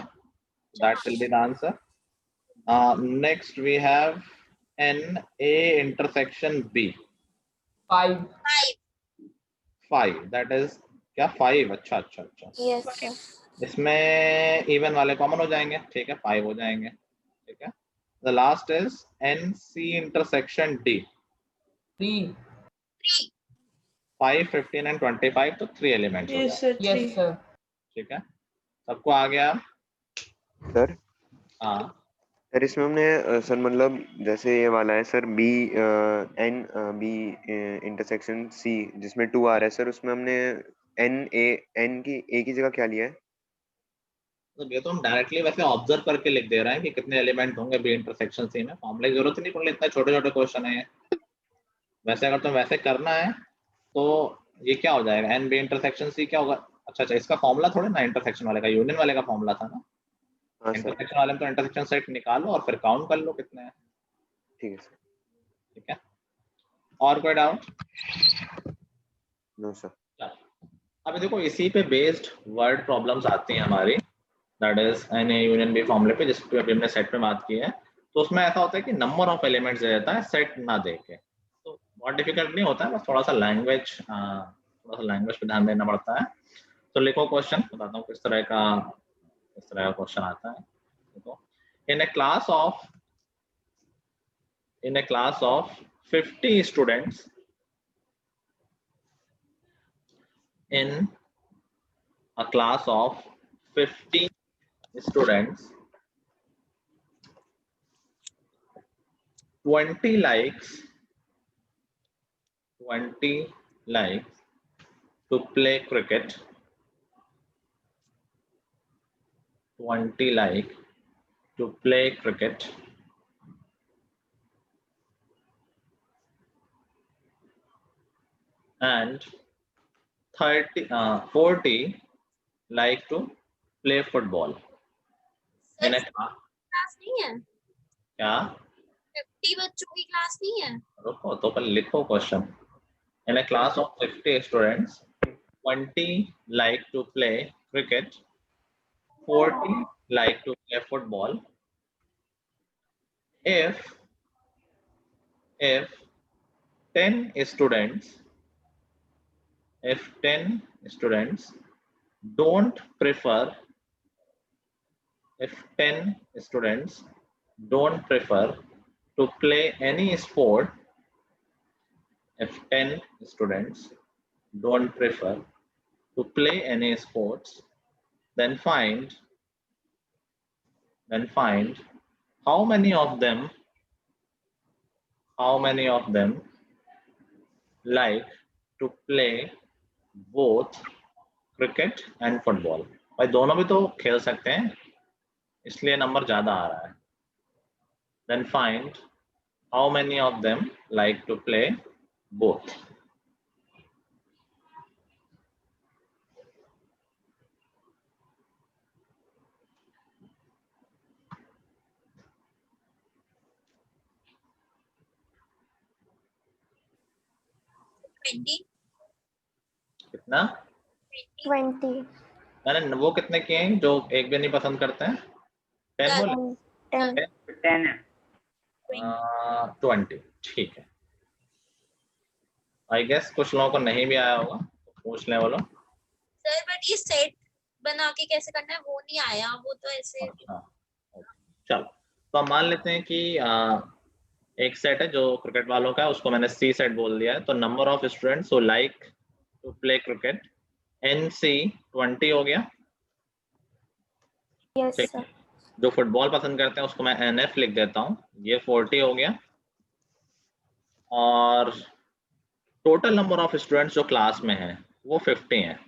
[SPEAKER 1] that will be the answer. Next we have n A intersection B
[SPEAKER 3] 5.
[SPEAKER 1] 5, दैट इज क्या 5? अच्छा अच्छा अच्छा,
[SPEAKER 9] Yes, sir.
[SPEAKER 1] इसमें इवन वाले कॉमन हो जाएंगे। ठीक है, 5 हो जाएंगे। ठीक है, the last is n C intersection D
[SPEAKER 3] 3.
[SPEAKER 1] 5 15 and 25, तो 3 एलिमेंट्स हो
[SPEAKER 6] यस
[SPEAKER 1] जाएंगे।
[SPEAKER 6] सर।
[SPEAKER 3] Yes, sir.
[SPEAKER 1] ठीक है, सबको आ गया?
[SPEAKER 8] सर
[SPEAKER 1] हाँ,
[SPEAKER 8] सर इसमें हमने सर मतलब जैसे ये वाला है sir B n B intersection C जिसमें 2 आ रहा है सर, उसमें हमने एन की ए की जगह क्या लिया है?
[SPEAKER 1] तो ये तो हम डायरेक्टली वैसे ऑब्जर्व करके लिख दे रहे हैं कि कितने एलिमेंट होंगे बी इंटरसेक्शन सी में। फॉर्मूले की जरूरत ही नहीं पड़, इतने छोटे छोटे क्वेश्चन है ये। वैसे अगर तुम वैसे करना है तो ये क्या हो जाएगा, एन बी इंटरसेक्शन सी क्या होगा? अच्छा अच्छा, इसका फॉर्मूला थोड़े ना इंटरसेक्शन वाले का, यूनियन वाले का फॉर्मूला था ना।
[SPEAKER 8] हाँ सर
[SPEAKER 1] इंटरसेक्शन वाले में तो इंटरसेक्शन सेट निकालो और फिर काउंट कर लो कितने हैं।
[SPEAKER 8] ठीक है सर।
[SPEAKER 1] ठीक है, और कोई डाउट?
[SPEAKER 8] No sir.
[SPEAKER 1] अभी देखो इसी पे बेस्ड वर्ड प्रॉब्लम्स आती हैं हमारी, that is n A union B फॉर्मूले पे, जिस पे अभी हमने सेट पे बात की है। तो उसमें ऐसा होता है कि नंबर ऑफ एलिमेंट्स दे देता है सेट ना देके, तो बहुत डिफिकल्ट नहीं होता है, बस थोड़ा सा लैंग्वेज पे ध्यान देना पड़ता है। तो लिखो क्वेश्चन, बताता हूँ किस तरह का क्वेश्चन आता है। देखो, in a class of 50 students in a class of 50 students, 20 likes to play cricket, 20 like to play cricket, and 40 like to play football in a class।
[SPEAKER 5] Class नहीं है,
[SPEAKER 1] क्या
[SPEAKER 5] 50 बच्चों की क्लास नहीं है।
[SPEAKER 1] रुको तो पहले लिखो question. In a class of 50 students, 20 like to play cricket, 40 like to play football. If 10 students don't prefer if 10 students don't prefer to play any sport, if 10 students don't prefer to play any sports, then find how many of them like to play both cricket and football। भाई दोनों भी तो खेल सकते हैं, इसलिए नंबर ज्यादा आ रहा है। Then find how many of them like to play both। कितना?
[SPEAKER 5] 20
[SPEAKER 1] मैंने वो कितने किए हैं जो एक भी नहीं पसंद करते हैं? 10 बोले?
[SPEAKER 5] 10
[SPEAKER 4] 10 है।
[SPEAKER 1] 20, ठीक है। आई गेस कुछ लोगों को नहीं भी आया होगा, तो पूछ लें वो लोग।
[SPEAKER 5] सर बट ये सेट बना के कैसे करना है वो नहीं आया, वो तो ऐसे।
[SPEAKER 1] अच्छा, चलो तो हम मान लेते हैं कि एक सेट है जो क्रिकेट वालों का है, उसको मैंने सी सेट बोल दिया है। तो number of students who like to play cricket NC 20 हो गया।
[SPEAKER 5] यस
[SPEAKER 1] ठीक
[SPEAKER 5] सर।
[SPEAKER 1] है। जो फुटबॉल पसंद करते हैं उसको मैं NF लिख देता हूँ, ये 40 हो गया। और टोटल नंबर ऑफ स्टूडेंट्स जो क्लास में हैं वो 50 हैं।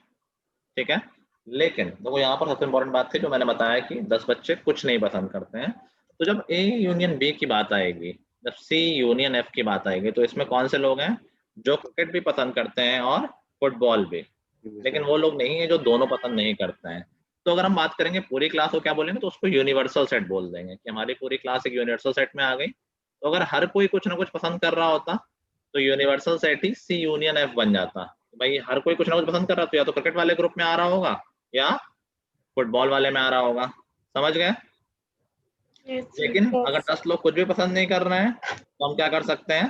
[SPEAKER 1] ठीक है। लेकिन देखो यहाँ पर सबसे इम्पोर्टेंट बात थी जो मैंने बताया कि 10 बच्चे कुछ नहीं पसंद करते हैं। तो जब A यूनियन B की बात आएगी, जब C यूनियन F की बात आएगी, तो इसमें कौन से लोग हैं जो क्रिकेट भी पसंद करते हैं और फुटबॉल भी, लेकिन वो लोग नहीं है जो दोनों पसंद नहीं करते हैं। तो अगर हम बात करेंगे पूरी क्लास को क्या बोलेंगे, तो उसको यूनिवर्सल सेट बोल देंगे कि हमारी पूरी क्लास एक यूनिवर्सल सेट में आ गई। तो अगर हर कोई कुछ ना कुछ पसंद कर रहा होता तो यूनिवर्सल सेट ही C यूनियन F बन जाता। भाई हर कोई कुछ ना कुछ पसंद कर रहा, तो या तो क्रिकेट वाले ग्रुप में आ रहा होगा या फुटबॉल वाले में आ रहा होगा। समझ गए? लेकिन अगर 10 लोग कुछ भी पसंद नहीं कर रहे हैं तो हम क्या कर सकते हैं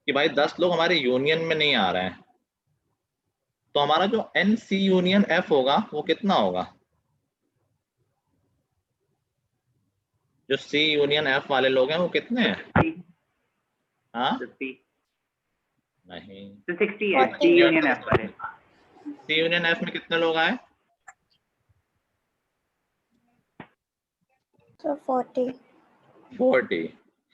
[SPEAKER 1] कि भाई 10 लोग हमारे यूनियन में नहीं आ रहे हैं, तो हमारा जो NC यूनियन F होगा वो कितना होगा? जो C यूनियन F वाले लोग हैं वो कितने हैं? हाँ
[SPEAKER 4] 50
[SPEAKER 1] नहीं,
[SPEAKER 4] तो 60 है C यूनियन F वाले।
[SPEAKER 1] C यूनियन F में कितने लोग आए?
[SPEAKER 5] तो 40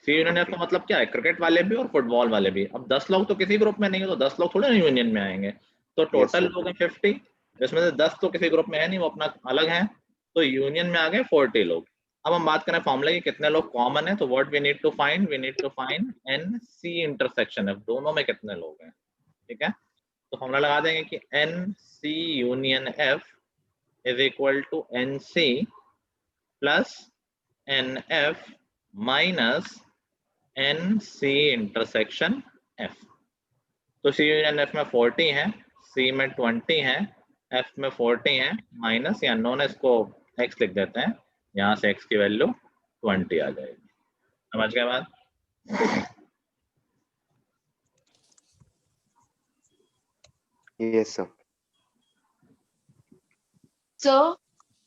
[SPEAKER 1] C यूनियन F का मतलब क्या है? क्रिकेट वाले भी और फुटबॉल वाले भी। अब 10 लोग तो किसी ग्रुप में नहीं है, तो 10 लोग थोड़े ना यूनियन में आएंगे। तो टोटल लोग हैं 50, जिसमें से 10 तो किसी ग्रुप में है नहीं, वो अपना अलग है, तो यूनियन में आ गए 40 लोग। अब हम बात करें फॉर्मूला की कितने लोग कॉमन है, तो what we need to find NC intersection F, दोनों में कितने लोग हैं। ठीक है, तो फॉर्मूला लगा देंगे कि NC union F is equal to NC plus NF minus NC intersection F। तो C यूनियन F में 40 है, C में 20 है, F में 40 है, माइनस या नॉन इसको X लिख देते हैं, यहाँ से X की वैल्यू 20 आ जाएगी। समझ गए बात?
[SPEAKER 8] Yes sir.
[SPEAKER 7] सर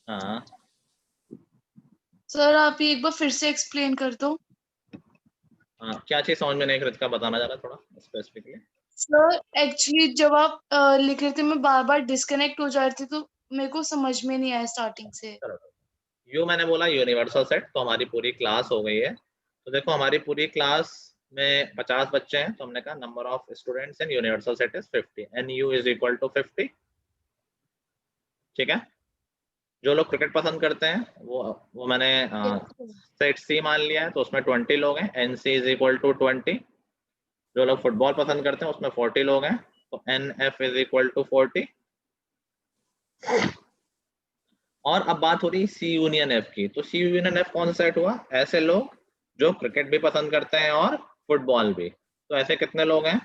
[SPEAKER 1] हाँ
[SPEAKER 7] सर आप ये एक बार फिर से एक्सप्लेन कर दो।
[SPEAKER 1] हाँ, क्या चीज समझ में नहीं कृतिका, बताना जरा थोड़ा स्पेसिफिकली।
[SPEAKER 7] सर एक्चुअली जब आप लिख रहे थे मैं बार बार डिस्कनेक्ट हो जा रही थी, तो मेरे को समझ में नहीं आया स्टार्टिंग से।
[SPEAKER 1] यू मैंने बोला यूनिवर्सल सेट, तो हमारी पूरी क्लास हो गई है। तो देखो हमारी पूरी क्लास में 50 बच्चे हैं, तो हमने कहा number of students in universal set is 50 NU is equal to 50। ठीक है, जो लोग क्रिकेट पसंद करते हैं वो मैंने सेट C मान लिया है, तो उसमें 20 लोग हैं, NC इज इक्वल टू 20। जो लोग फुटबॉल पसंद करते हैं उसमें 40 लोग हैं, तो NF इज इक्वल टू 40। और अब बात हो रही C यूनियन F की, तो C यूनियन F कौन सा सेट हुआ? ऐसे लोग जो क्रिकेट भी पसंद करते हैं और फुटबॉल भी। तो ऐसे कितने लोग हैं?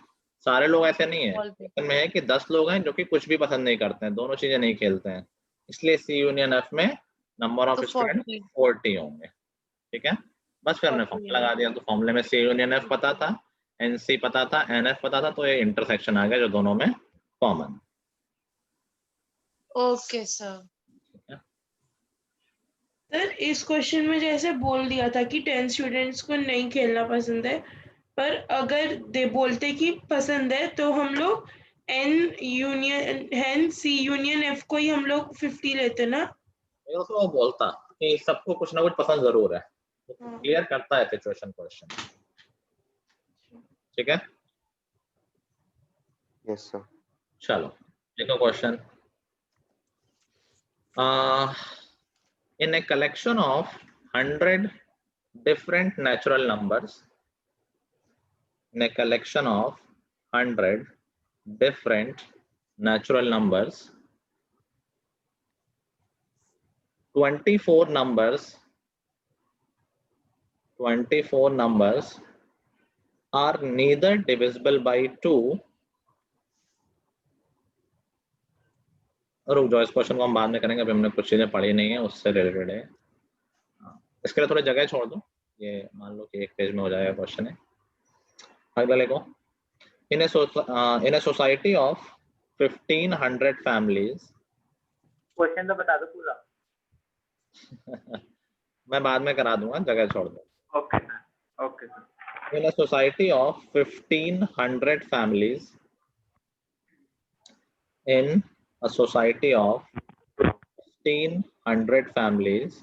[SPEAKER 1] सारे लोग ऐसे नहीं है, में है कि 10 लोग हैं जो कि कुछ भी पसंद नहीं करते हैं, दोनों चीजें नहीं खेलते हैं, इसलिए C यूनियन F में नंबर ऑफ स्टूडेंट 40 होंगे। ठीक है, बस फिर हमने फॉर्मूला लगा दिया, तो फॉर्मूले में C यूनियन F पता था, NC पता था, NF पता था, तो ये इंटरसेक्शन आ गया जो दोनों में कॉमन।
[SPEAKER 7] Okay sir.
[SPEAKER 6] सर इस क्वेश्चन में जैसे बोल दिया था कि 10 स्टूडेंट्स को नहीं खेलना पसंद है, पर अगर दे बोलते कि पसंद है तो हम लोग C यूनियन F को ही हम लोग 50 लेते ना।
[SPEAKER 1] तो वो बोलता कि सबको कुछ ना कुछ पसंद जरूर है, तो क्लियर करता है सिचुएशन क्वेश्चन। ठीक है,
[SPEAKER 8] यस सर।
[SPEAKER 1] चलो देखो question. In a collection of 100 different natural numbers, in a collection of 100 different natural numbers, 24 numbers are neither divisible by 2 रुक जाओ, इस क्वेश्चन को हम बाद में करेंगे, अभी हमने कुछ चीजें पढ़ी नहीं है, उससे रिलेटेड है। इसके लिए थोड़ी जगह छोड़ दो, ये मान लो कि एक पेज में हो जाएगा क्वेश्चन है। अगला लिखो, in a society of 1500 families
[SPEAKER 4] question तो बता दो पूरा।
[SPEAKER 1] मैं बाद में करा दूंगा, जगह छोड़ दो।
[SPEAKER 4] Okay sir, okay sir.
[SPEAKER 1] In a society of 1500 families, in a society of 1500 families,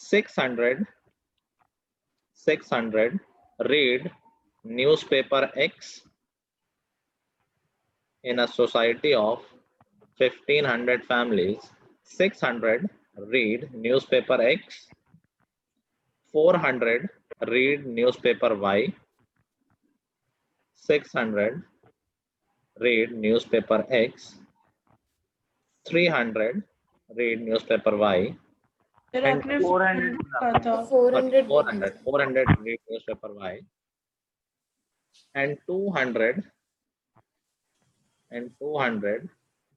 [SPEAKER 1] 600 read newspaper X. In a society of 1500 families, 600 read newspaper X, 400 read newspaper Y, 600 read newspaper X, 300 read newspaper Y,
[SPEAKER 6] फिर
[SPEAKER 1] and
[SPEAKER 6] आपने
[SPEAKER 4] 400
[SPEAKER 6] कहा था
[SPEAKER 1] 400 read newspaper Y, and 200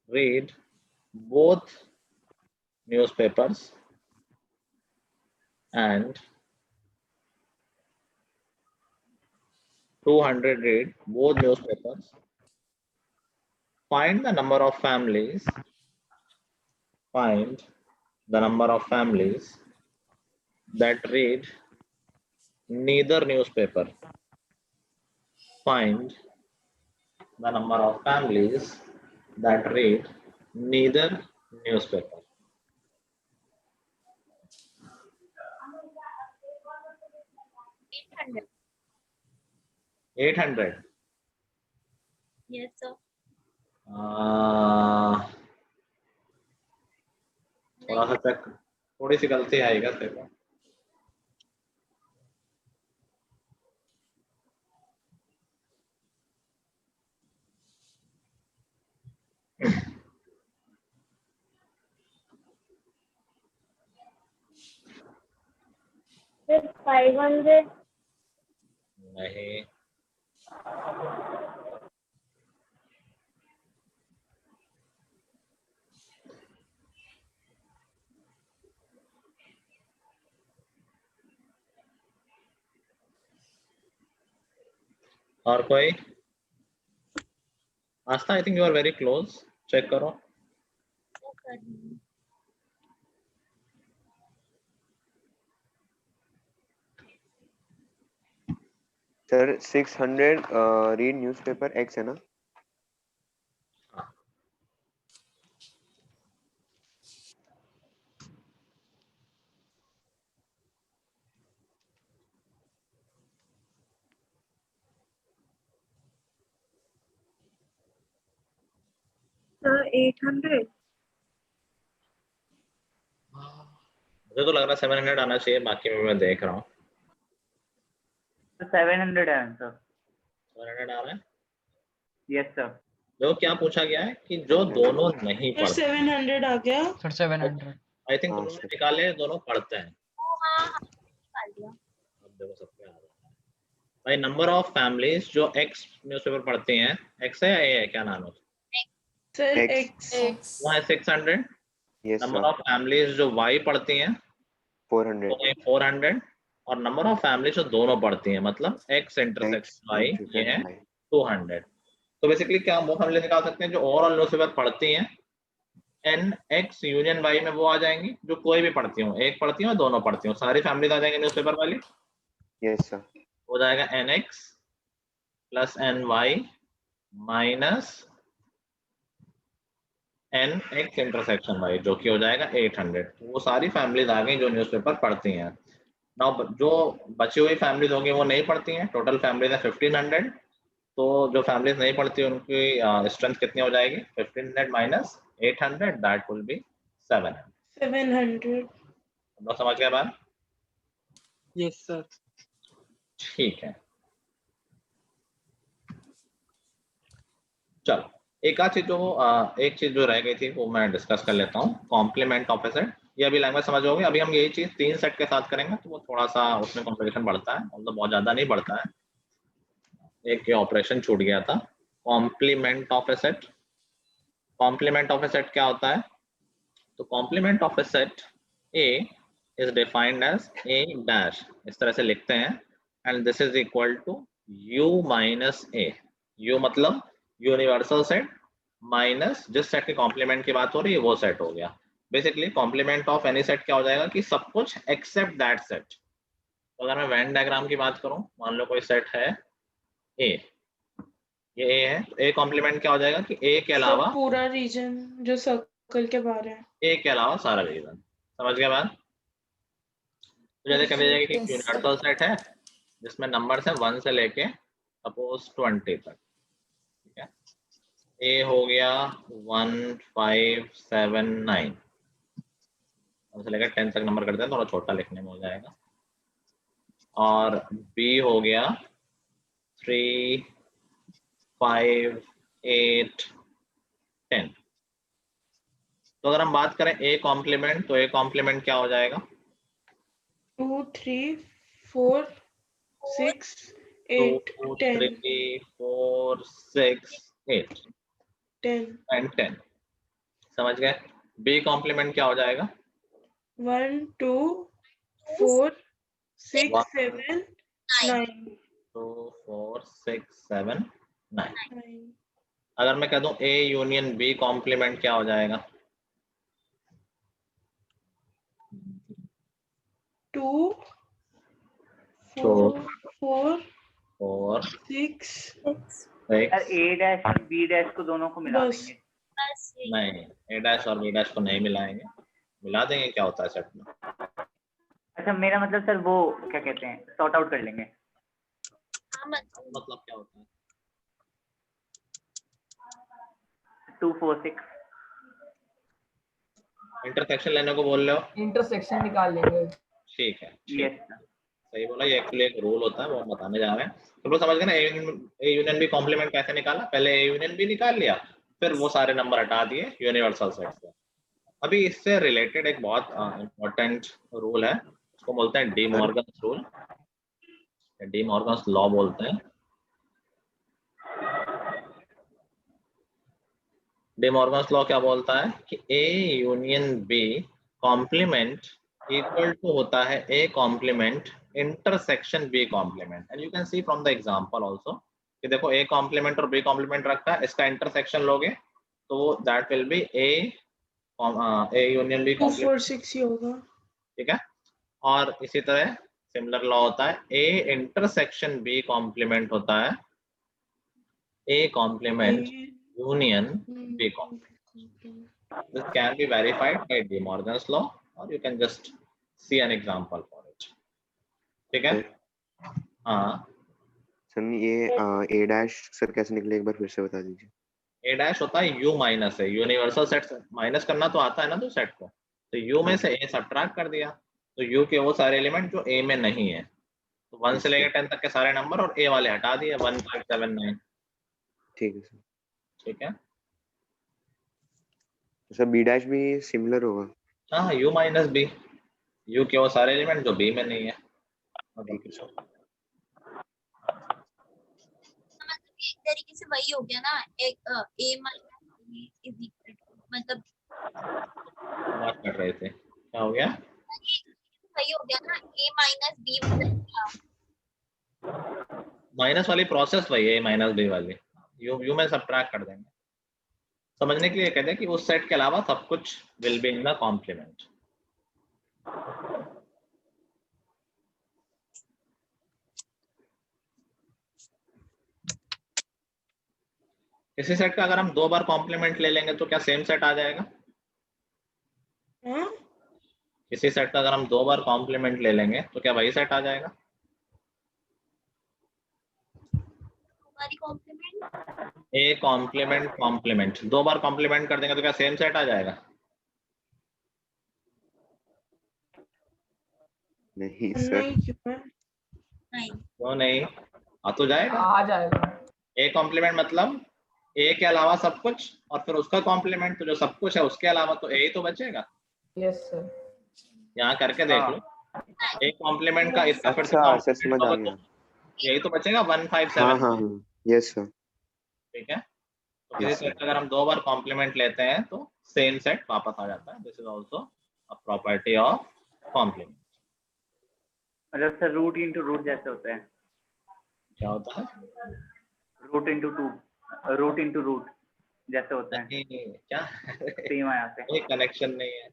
[SPEAKER 1] read both newspapers, and 200 read both newspapers. Find the number of families. Find the number of families that read neither newspaper. Find the number of families that read neither newspaper.
[SPEAKER 5] 800.
[SPEAKER 1] 800.
[SPEAKER 5] Yes, sir.
[SPEAKER 1] थोड़ा सा चेक, थोड़ी सी गलती आएगा तेरे को।
[SPEAKER 10] फिर 500
[SPEAKER 1] नहीं, और कोई? Aastha, I think you are very close, check करो।
[SPEAKER 5] वो कर रही हूँ।
[SPEAKER 8] सर 600 रीड न्यूज़पेपर एक्स है ना?
[SPEAKER 9] सर 800
[SPEAKER 1] मुझे तो लग रहा है 700 आना चाहिए, बाकी मैं देख रहा हूँ।
[SPEAKER 4] 700 है आंसर।
[SPEAKER 1] 700 आ रहा है?
[SPEAKER 4] Yes sir.
[SPEAKER 1] जो क्या पूछा गया है कि जो दोनों नहीं
[SPEAKER 6] फिर
[SPEAKER 1] पढ़ते।
[SPEAKER 6] 700 आ गया।
[SPEAKER 3] सर 700
[SPEAKER 1] आई थिंक तुम लोगों ने निकाले, दोनों पढ़ते हैं।
[SPEAKER 5] हाँ हाँ निकाल दिया।
[SPEAKER 1] अब देखो सबके आ रहा है भाई। नंबर ऑफ फैमिलीज जो एक्स न्यूज़पेपर पढ़ती हैं, एक्स है या ए है, क्या नाम है?
[SPEAKER 6] Sir
[SPEAKER 8] X.
[SPEAKER 6] एक्स
[SPEAKER 1] वो है 600।
[SPEAKER 8] Yes
[SPEAKER 1] number
[SPEAKER 8] sir
[SPEAKER 1] of families जो वाई पढ़ती हैं
[SPEAKER 8] 400
[SPEAKER 1] वो है 400, और नंबर ऑफ फैमिलीज जो दोनों पढ़ती हैं मतलब एक्स इंटरसेक्शन वाई ये है 200। तो बेसिकली क्या हम वो फैमिली निकाल सकते हैं जो ओवरऑल न्यूज़पेपर पढ़ती हैं, एन एक्स यूनियन वाई में वो आ जाएंगी जो कोई भी पढ़ती हो, एक पढ़ती हो दोनों पढ़ती हो, सारी फैमिलीज आ जाएंगे न्यूज़पेपर वाली।
[SPEAKER 8] यस सर
[SPEAKER 1] हो जाएगा n X plus n Y minus n X intersection Y, जो कि हो जाएगा 800। वो सारी फैमिलीज आ गई जो न्यूज़पेपर पढ़ती हैं। नाउ जो बची हुई फैमिलीज होंगी वो नहीं पढ़ती हैं। टोटल फैमिलीज है 1500, तो जो फैमिलीज नहीं पढ़ती उनकी स्ट्रेंथ कितनी हो जाएगी? 1500 माइनस 800, दैट विल बी 700।
[SPEAKER 6] 700।
[SPEAKER 1] हम लोग समझ गए बात?
[SPEAKER 3] Yes sir.
[SPEAKER 1] ठीक है, चलो एक एक चीज जो रह गई थी वो मैं डिस्कस कर लेता हूँ। कॉम्प्लीमेंट ऑफ ए सेट, ये अभी लैंग्वेज समझ होगी। अभी हम यही चीज 3 सेट के साथ करेंगे तो वो थोड़ा सा उसमें कॉम्प्लिकेशन बढ़ता है, मतलब बहुत ज्यादा नहीं बढ़ता है। एक ऑपरेशन छूट गया था, complement of a set. Complement of a set क्या होता है? तो complement of a set A is defined as A dash, इस तरह से लिखते हैं, and this is equal to U minus A. U मतलब यूनिवर्सल सेट माइनस जिस सेट के कॉम्प्लीमेंट की बात हो रही है वो सेट हो गया. Basically complement of any set क्या हो जाएगा कि सब कुछ एक्सेप्ट दैट सेट. तो अगर मैं वेन डायग्राम की बात करूं, मान लो कोई सेट है A, ये A है, तो A कॉम्प्लीमेंट क्या हो जाएगा कि A के अलावा
[SPEAKER 6] सब पूरा रीजन जो सर्कल के बाहर है,
[SPEAKER 1] A के अलावा सारा रीजन. समझ गए बात? तो जैसे कह दीजिए कि
[SPEAKER 2] Yes, sir.
[SPEAKER 1] यूनिवर्सल सेट है जिसमें नंबर्स है 1 से लेके सपोज 20 तक. ठीक है, A हो गया 1 5 7 9, 1 से लेकर 10 तक नंबर करते हैं, थोड़ा छोटा लिखने में हो जाएगा. और B हो गया 3 5 8 10. तो अगर हम बात करें A कॉम्प्लीमेंट, तो A कॉम्प्लीमेंट क्या हो जाएगा?
[SPEAKER 6] 2 3 4 6 8
[SPEAKER 1] 2
[SPEAKER 6] 10
[SPEAKER 1] 3 4 6 8
[SPEAKER 6] 10
[SPEAKER 1] एंड 10. समझ गए? B कॉम्प्लीमेंट क्या हो जाएगा?
[SPEAKER 6] 1 2 4 6
[SPEAKER 1] One.
[SPEAKER 6] 7 9
[SPEAKER 1] 2 4 6 7 9.
[SPEAKER 6] 9
[SPEAKER 1] अगर मैं कह दूं A यूनियन B कॉम्प्लीमेंट क्या हो जाएगा?
[SPEAKER 6] 2
[SPEAKER 1] तो
[SPEAKER 6] 4
[SPEAKER 1] 4
[SPEAKER 6] 6
[SPEAKER 4] यार
[SPEAKER 1] 6
[SPEAKER 4] A डैश और B डैश को दोनों को मिला
[SPEAKER 6] बस.
[SPEAKER 4] देंगे.
[SPEAKER 5] बस यही.
[SPEAKER 1] नहीं, A डैश और B डैश को नहीं मिलाएंगे. मिला देंगे क्या होता है सेट में?
[SPEAKER 4] अच्छा मेरा मतलब सर वो क्या कहते हैं सॉर्ट आउट कर लेंगे.
[SPEAKER 5] हाँ,
[SPEAKER 1] मतलब क्या होता है?
[SPEAKER 4] 2 4 6.
[SPEAKER 1] इंटरसेक्शन लेने को बोल रहे हो?
[SPEAKER 3] इंटरसेक्शन निकाल लेंगे.
[SPEAKER 1] ठीक है, ठीक.
[SPEAKER 4] यस
[SPEAKER 1] सही बोला. ये एक्चुअली एक रूल होता है, वो हम बताने जा रहे हैं. तो लोग समझ गए ना A यूनियन B कॉम्प्लीमेंट कैसे निकाला? पहले A यूनियन B निकाल लिया, फिर वो सारे नंबर हटा दिए यूनिवर्सल सेट से. अभी इससे रिलेटेड एक बहुत इम्पोर्टेंट रूल है, उसको बोलते हैं D Morgan's rule, D Morgan's law बोलते हैं. डी मॉर्गन्स लॉ क्या बोलता है कि A union B complement equal to होता है A complement intersection B complement. And you can see from the example also कि देखो A कॉम्प्लीमेंट और B कॉम्प्लीमेंट रखा है, इसका इंटरसेक्शन लोगे तो that will be A union B
[SPEAKER 6] 2 4
[SPEAKER 1] complement.
[SPEAKER 6] 6 ही होगा.
[SPEAKER 1] ठीक है. और इसी तरह सिमिलर लॉ होता है A इंटरसेक्शन B कॉम्प्लीमेंट होता है A complement union B complement. This can be verified by De Morgan's law, or you can just see an example for it. ठीक है? हाँ.
[SPEAKER 8] सर ये A डैश सर कैसे निकले एक बार फिर से बता दीजिए.
[SPEAKER 1] A डैश होता है U माइनस है. यूनिवर्सल सेट माइनस करना तो आता है ना तो सेट को, तो U में से A सब्ट्रैक्ट कर दिया, तो U के वो सारे एलिमेंट जो A में नहीं है, तो 1 से लेकर 10 तक के सारे नंबर और A वाले हटा दिए 1 5 7 9.
[SPEAKER 8] ठीक है सर. ठीक
[SPEAKER 1] है.
[SPEAKER 8] सर B डैश भी सिमिलर होगा.
[SPEAKER 1] हाँ, U माइनस B, U के वो सारे एलिमेंट जो B में नहीं है.
[SPEAKER 8] ठीक है सर.
[SPEAKER 5] एक तरीके से वही हो गया ना, एक A minus B is equal to, मतलब
[SPEAKER 1] बात कर रहे थे क्या हो गया?
[SPEAKER 5] वही हो गया ना, A माइनस B
[SPEAKER 1] माइनस वाली प्रोसेस वही है, माइनस B वाली यू में सब्ट्रैक्ट कर देंगे. समझने के लिए कहते हैं कि उस सेट के अलावा सब कुछ will be in the complement. किसी सेट का अगर हम 2 बार कॉम्प्लीमेंट ले लेंगे तो क्या सेम सेट आ जाएगा? किसी सेट का अगर हम 2 बार कॉम्प्लीमेंट ले लेंगे तो क्या वही सेट आ जाएगा? A कॉम्प्लीमेंट कॉम्प्लीमेंट 2 बार कॉम्प्लीमेंट कर देंगे तो क्या सेम सेट आ जाएगा?
[SPEAKER 8] नहीं सर.
[SPEAKER 1] क्यों नहीं? आ तो जाएगा.
[SPEAKER 3] आ जाएगा.
[SPEAKER 1] A कॉम्प्लीमेंट मतलब A के अलावा सब कुछ, और फिर उसका कॉम्प्लीमेंट तो जो सब कुछ है उसके अलावा, तो A ही तो बचेगा.
[SPEAKER 3] Yes sir.
[SPEAKER 1] यहाँ करके देख लो. A कॉम्प्लीमेंट का इसका फिर से
[SPEAKER 8] अच्छा समझ आ गया.
[SPEAKER 1] यही तो बचेगा 1 5 7.
[SPEAKER 8] हाँ हाँ यस सर.
[SPEAKER 1] ठीक है. तो किसी सेट का अगर हम 2 बार कॉम्प्लीमेंट लेते हैं तो सेम सेट वापस आ जाता है। This is also a property of complement.
[SPEAKER 4] मतलब सर रूट इंटू रूट जैसे होता है,
[SPEAKER 1] क्या होता है?
[SPEAKER 4] रूट इंटू रूट जैसे होता है,
[SPEAKER 1] नहीं क्या
[SPEAKER 4] सेम आ जाते हैं।
[SPEAKER 1] कोई कनेक्शन नहीं है।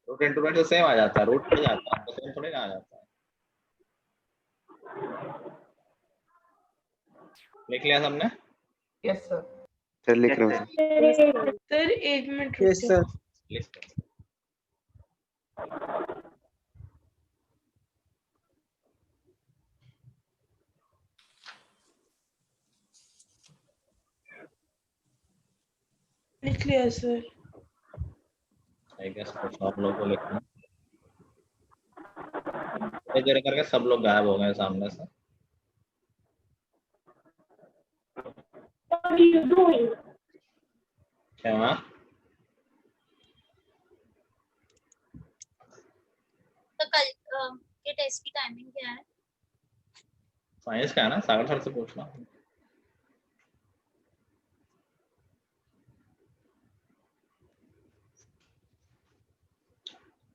[SPEAKER 1] रूट इंटू रूट सेम आ जाता है, रूट पड़ जाता है तो सेम थोड़ी ना आ जाता है। लिख लिया सबने?
[SPEAKER 3] Yes sir.
[SPEAKER 8] सर लिख रहा हूँ सर।
[SPEAKER 6] सर 1 मिनट
[SPEAKER 10] यस
[SPEAKER 6] रुकिए।
[SPEAKER 10] सर।
[SPEAKER 1] लिस्ट
[SPEAKER 6] लिख लिया सर।
[SPEAKER 1] आई गेस कुछ आप लोगों को लिखना इधर करके सब लोग गायब हो गए सामने से। क्या
[SPEAKER 5] तो कल के टेस्ट की टाइमिंग क्या है?
[SPEAKER 1] साइंस का है ना, सागर सर से पूछना।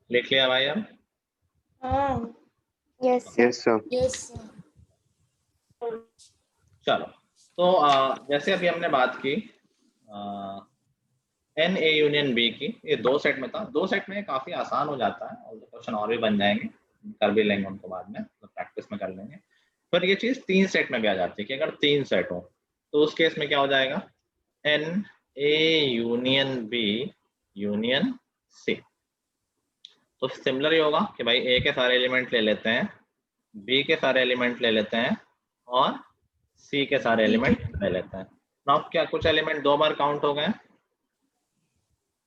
[SPEAKER 1] लिख लिया भाई अब?
[SPEAKER 6] हाँ
[SPEAKER 7] यस
[SPEAKER 8] यस सर।
[SPEAKER 2] यस
[SPEAKER 1] चलो तो जैसे अभी हमने बात की एन ए यूनियन बी की, ये 2 सेट में था। 2 सेट में काफी आसान हो जाता है और क्वेश्चन और भी बन जाएंगे, कर भी लेंगे उनको बाद में, तो प्रैक्टिस में कर लेंगे। पर ये चीज 3 सेट में भी आ जाती है कि अगर 3 सेट हो तो उस केस में क्या हो जाएगा, N A union B union C. तो सिमिलर ही होगा कि भाई ए के सारे एलिमेंट ले लेते हैं, बी के सारे एलिमेंट ले लेते हैं और सी के सारे एलिमेंट ले लेते हैं। नाउ क्या कुछ एलिमेंट 2 बार काउंट हो गए?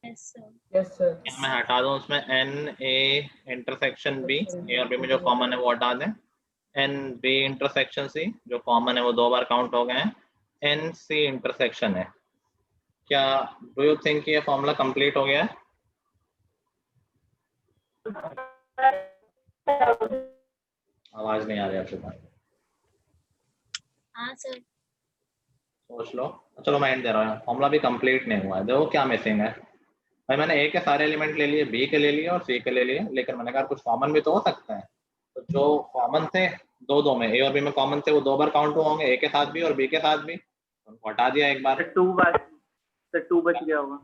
[SPEAKER 5] Yes sir.
[SPEAKER 3] Yes sir.
[SPEAKER 1] क्या मैं हटा दूं उसमें एन ए इंटरसेक्शन बी, ए और बी में जो कॉमन है वो हटा दें, एन बी इंटरसेक्शन सी जो कॉमन है वो 2 बार काउंट हो गए हैं, एन सी इंटरसेक्शन है। क्या डू यू थिंक ये फॉर्मूला कंप्लीट हो गया है? आवाज नहीं आ रही आपके पास।
[SPEAKER 5] हाँ सर।
[SPEAKER 1] सोच लो। चलो मैं एंड दे रहा हूँ, फॉर्मूला भी कंप्लीट नहीं हुआ है। देखो क्या मिसिंग है भाई, मैंने ए के सारे एलिमेंट ले लिए, बी के ले लिए और सी के ले लिए, लेकिन मैंने कहा कुछ कॉमन भी तो हो सकते हैं। तो जो कॉमन थे दो में, ए और बी में कॉमन थे वो 2 बार काउंट होंगे, ए के साथ भी और बी के साथ भी, उनको हटा दिया एक बार।
[SPEAKER 4] सर 2 बार, सर 2 बच गया होगा।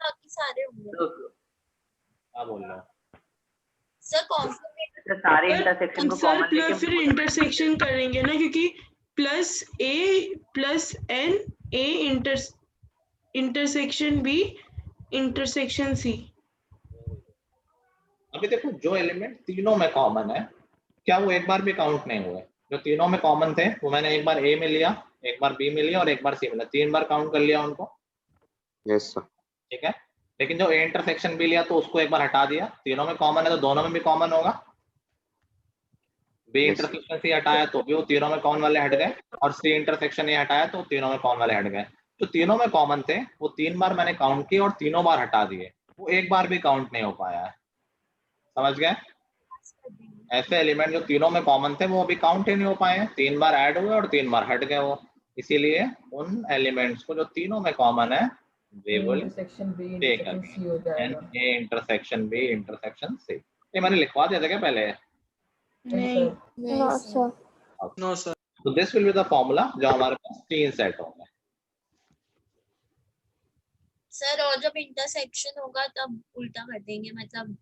[SPEAKER 5] बाकी सारे होंगे
[SPEAKER 1] क्या बोल रहे हो?
[SPEAKER 5] सर। कॉम्प्लीमेंट
[SPEAKER 4] सर सारे इंटरसेक्शन को
[SPEAKER 6] सर
[SPEAKER 4] कॉमन लेके
[SPEAKER 6] प्लस फिर इंटरसेक्शन करेंगे ना, क्योंकि plus A plus n A intersection B intersection C.
[SPEAKER 1] अभी देखो जो एलिमेंट तीनों में कॉमन है क्या वो एक बार भी काउंट नहीं हुए? जो तीनों में कॉमन थे वो मैंने एक बार ए में लिया, एक बार बी में लिया और एक बार सी में लिया, 3 बार काउंट कर लिया उनको।
[SPEAKER 8] Yes sir.
[SPEAKER 1] ठीक है, लेकिन जो ए इंटरसेक्शन भी लिया तो उसको एक बार हटा दिया, तीनों में कॉमन है तो दोनों में भी कॉमन होगा। बी इंटरसेक्शन सी हटाया तो भी वो तीनों में कॉमन वाले हट गए, और सी इंटरसेक्शन ये हटाया तो तीनों में कॉमन वाले हट गए। जो तीनों में कॉमन थे वो 3 बार मैंने काउंट किए और तीनों बार हटा दिए, वो एक बार भी काउंट नहीं हो पाया है। समझ गए? ऐसे एलिमेंट जो तीनों में कॉमन थे वो अभी काउंट ही नहीं हो पाए हैं, 3 बार ऐड हुए और 3 बार हट गए वो। इसीलिए उन एलिमेंट्स को जो तीनों में कॉमन है we will
[SPEAKER 3] intersection B
[SPEAKER 1] take
[SPEAKER 3] intersection C हो जाएगा।
[SPEAKER 1] N A intersection B intersection C. ये मैंने लिखवा दिया था क्या पहले?
[SPEAKER 6] नहीं
[SPEAKER 7] नो सर।
[SPEAKER 10] No sir.
[SPEAKER 1] तो this will be the formula जो हमारे पास 3 सेट होंगे।
[SPEAKER 5] सर और जब इंटरसेक्शन होगा तब उल्टा कर देंगे, मतलब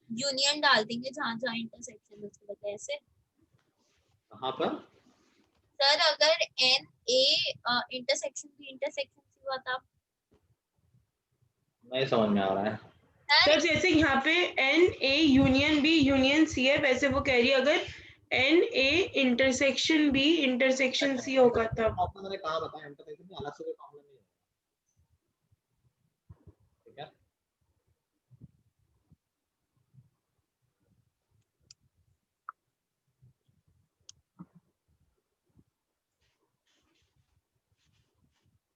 [SPEAKER 5] यूनियन डाल देंगे जहाँ जहाँ इंटरसेक्शन उसकी वजह से।
[SPEAKER 1] कहाँ पर?
[SPEAKER 5] सर अगर n A intersection B intersection C हुआ तब।
[SPEAKER 1] नहीं समझ में आ रहा है।
[SPEAKER 6] सर जैसे यहाँ पे n A union B union C है, वैसे वो कह रही है अगर n A intersection B intersection C होगा तब।
[SPEAKER 1] आपको मैंने कहा बताया इंटरसेक्शन में अलग से कोई फॉर्मूला नहीं है। ठीक है,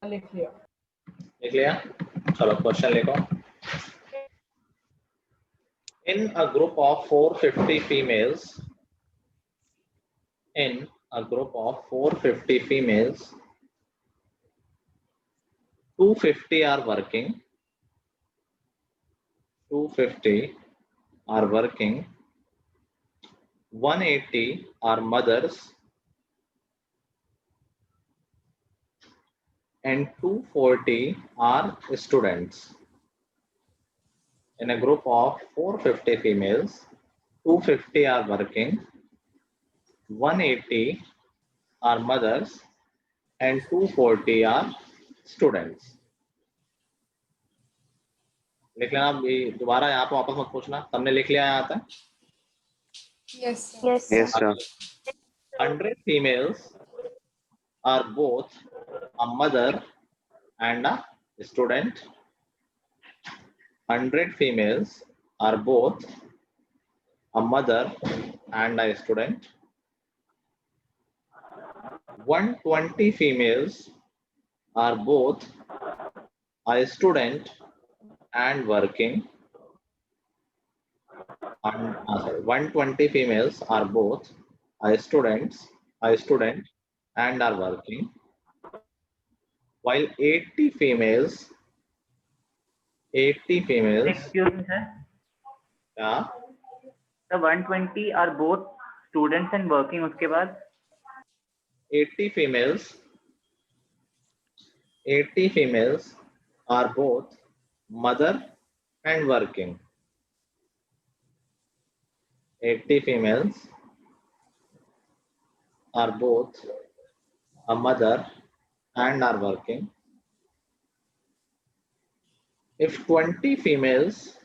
[SPEAKER 3] लिख लिया।
[SPEAKER 1] लिख लिया? चलो क्वेश्चन लिखो। In a group of 450 females, 250 are working. 250 are working. 180 are mothers. And 240 are students. In a group of 450 females, 250 are working, 180 are mothers, and 240 are students. लिख लेना दोबारा यहाँ पे वापस मत पूछना, सबने लिख लिया यहाँ तक?
[SPEAKER 2] Yes, sir.
[SPEAKER 9] Yes,
[SPEAKER 8] Yes,
[SPEAKER 9] sir.
[SPEAKER 8] sir.
[SPEAKER 1] 100 females are both a mother and a student. 100 females are both a mother and a student. 120 females are both a student and working. 120 females are both a student and are working, while 80 females
[SPEAKER 4] Excuse me, sir.
[SPEAKER 1] yeah,
[SPEAKER 4] The 120 are both students and working. उसके बाद
[SPEAKER 1] 80 females are both mother and working. 80 females are both a mother and are working. If 20 females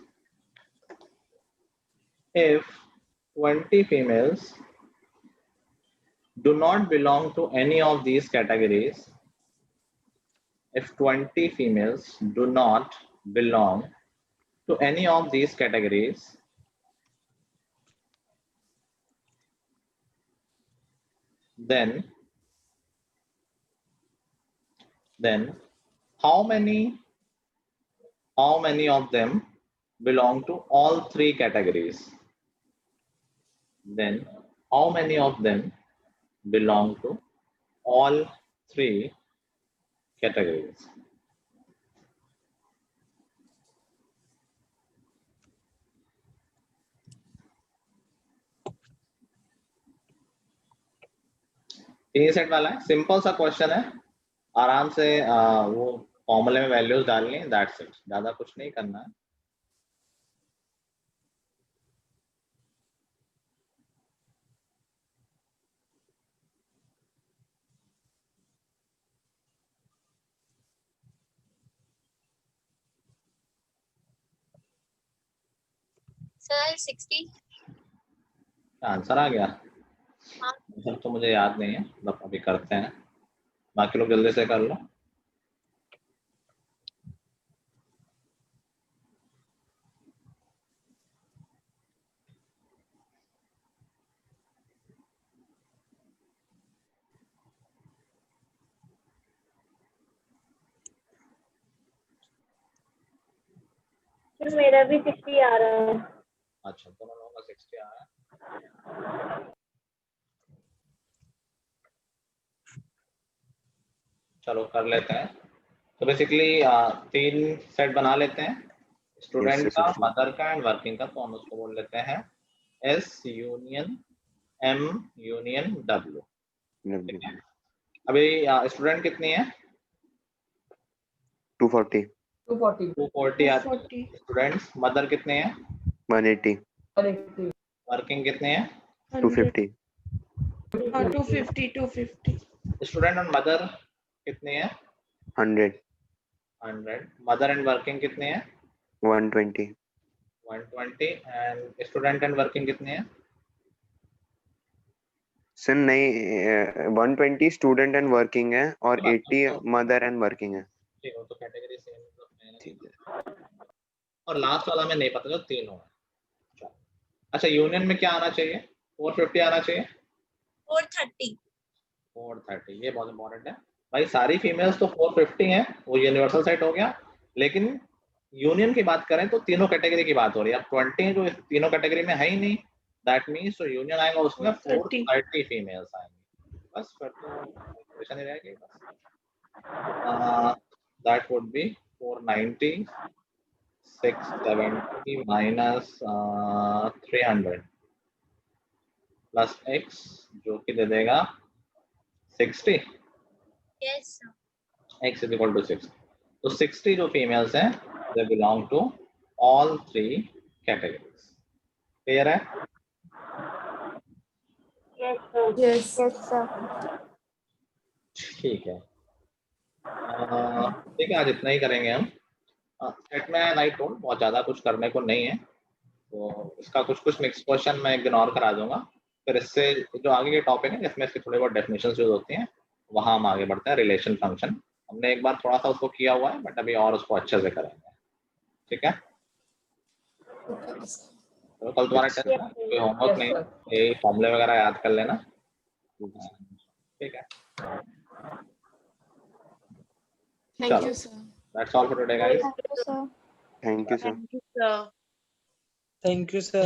[SPEAKER 1] do not belong to any of these categories, if 20 females do not belong to any of these categories, then how many of them belong to all three categories? Then how many of them belong to all three categories? तीन सेट वाला है, सिंपल सा क्वेश्चन है, आराम से वो फॉर्मूले में वैल्यूज डालनी है, दैट्स इट, ज्यादा कुछ नहीं करना है.
[SPEAKER 5] सर 60
[SPEAKER 1] आंसर आ गया?
[SPEAKER 5] हाँ।
[SPEAKER 1] सब तो मुझे याद नहीं है, मतलब अभी करते हैं, बाकी लोग जल्दी से कर लो.
[SPEAKER 9] मेरा भी 60 आ रहा है.
[SPEAKER 1] अच्छा, दोनों लोगों का 60 आ रहा है. चलो कर लेते हैं. तो बेसिकली 3 सेट बना लेते हैं, स्टूडेंट का, मदर का एंड वर्किंग का. तो हम उसको बोल लेते हैं S union M union W. अभी स्टूडेंट कितनी है?
[SPEAKER 8] 240.
[SPEAKER 1] 240 स्टूडेंट्स. मदर कितने हैं?
[SPEAKER 8] 180.
[SPEAKER 1] वर्किंग कितने हैं?
[SPEAKER 8] 250.
[SPEAKER 6] 250.
[SPEAKER 1] स्टूडेंट और मदर कितने हैं?
[SPEAKER 8] 100.
[SPEAKER 1] मदर एंड वर्किंग कितने हैं?
[SPEAKER 8] 120.
[SPEAKER 1] एंड स्टूडेंट एंड वर्किंग कितने हैं?
[SPEAKER 8] सर नहीं, 120 स्टूडेंट एंड वर्किंग है और 80 मदर एंड वर्किंग है.
[SPEAKER 1] ठीक है, तो कैटेगरी सेम है. और लास्ट वाला में नहीं पता, जो तीनों है. अच्छा, यूनियन में क्या आना चाहिए? 450 आना चाहिए. 430, ये बहुत इंपॉर्टेंट है भाई. सारी फीमेल्स तो 450 हैं, वो यूनिवर्सल सेट हो गया, लेकिन यूनियन की बात करें तो तीनों कैटेगरी की बात हो रही है. अब 20 जो तीनों कैटेगरी में है ही नहीं, दैट मीन्स तो यूनियन आएगा उसमें 430 फीमेल्स आएंगी. बस फिर तो क्वेश्चन ही रहेगी. बस that would be 490, 670 minus 300 plus x जो कि दे देगा 60.
[SPEAKER 5] Yes, sir.
[SPEAKER 1] x is equal to 60. तो 60 जो females हैं they belong to all 3 categories. Clear है?
[SPEAKER 2] Yes.
[SPEAKER 1] ठीक है. ठीक है, आज इतना ही करेंगे हम. सेट में राइट रोल बहुत ज़्यादा कुछ करने को नहीं है, तो इसका कुछ नेक्स्ट क्वेश्चन मैं इग्नोर करा दूंगा. फिर इससे जो आगे के टॉपिक है जिसमें इसके थोड़े बहुत डेफिनेशंस यूज होती हैं वहाँ हम आगे बढ़ते हैं. रिलेशन फंक्शन हमने एक बार थोड़ा सा उसको किया हुआ है, बट अभी और उसको अच्छे से करेंगे. ठीक है, तो कल तुम्हारा टेस्ट है, कोई होमवर्क नहीं, ये फॉर्मूले वगैरह याद कर लेना. ठीक है,
[SPEAKER 2] Thank you, sir.
[SPEAKER 1] that's all for today guys.
[SPEAKER 8] Thank you sir.
[SPEAKER 3] Thank you, sir.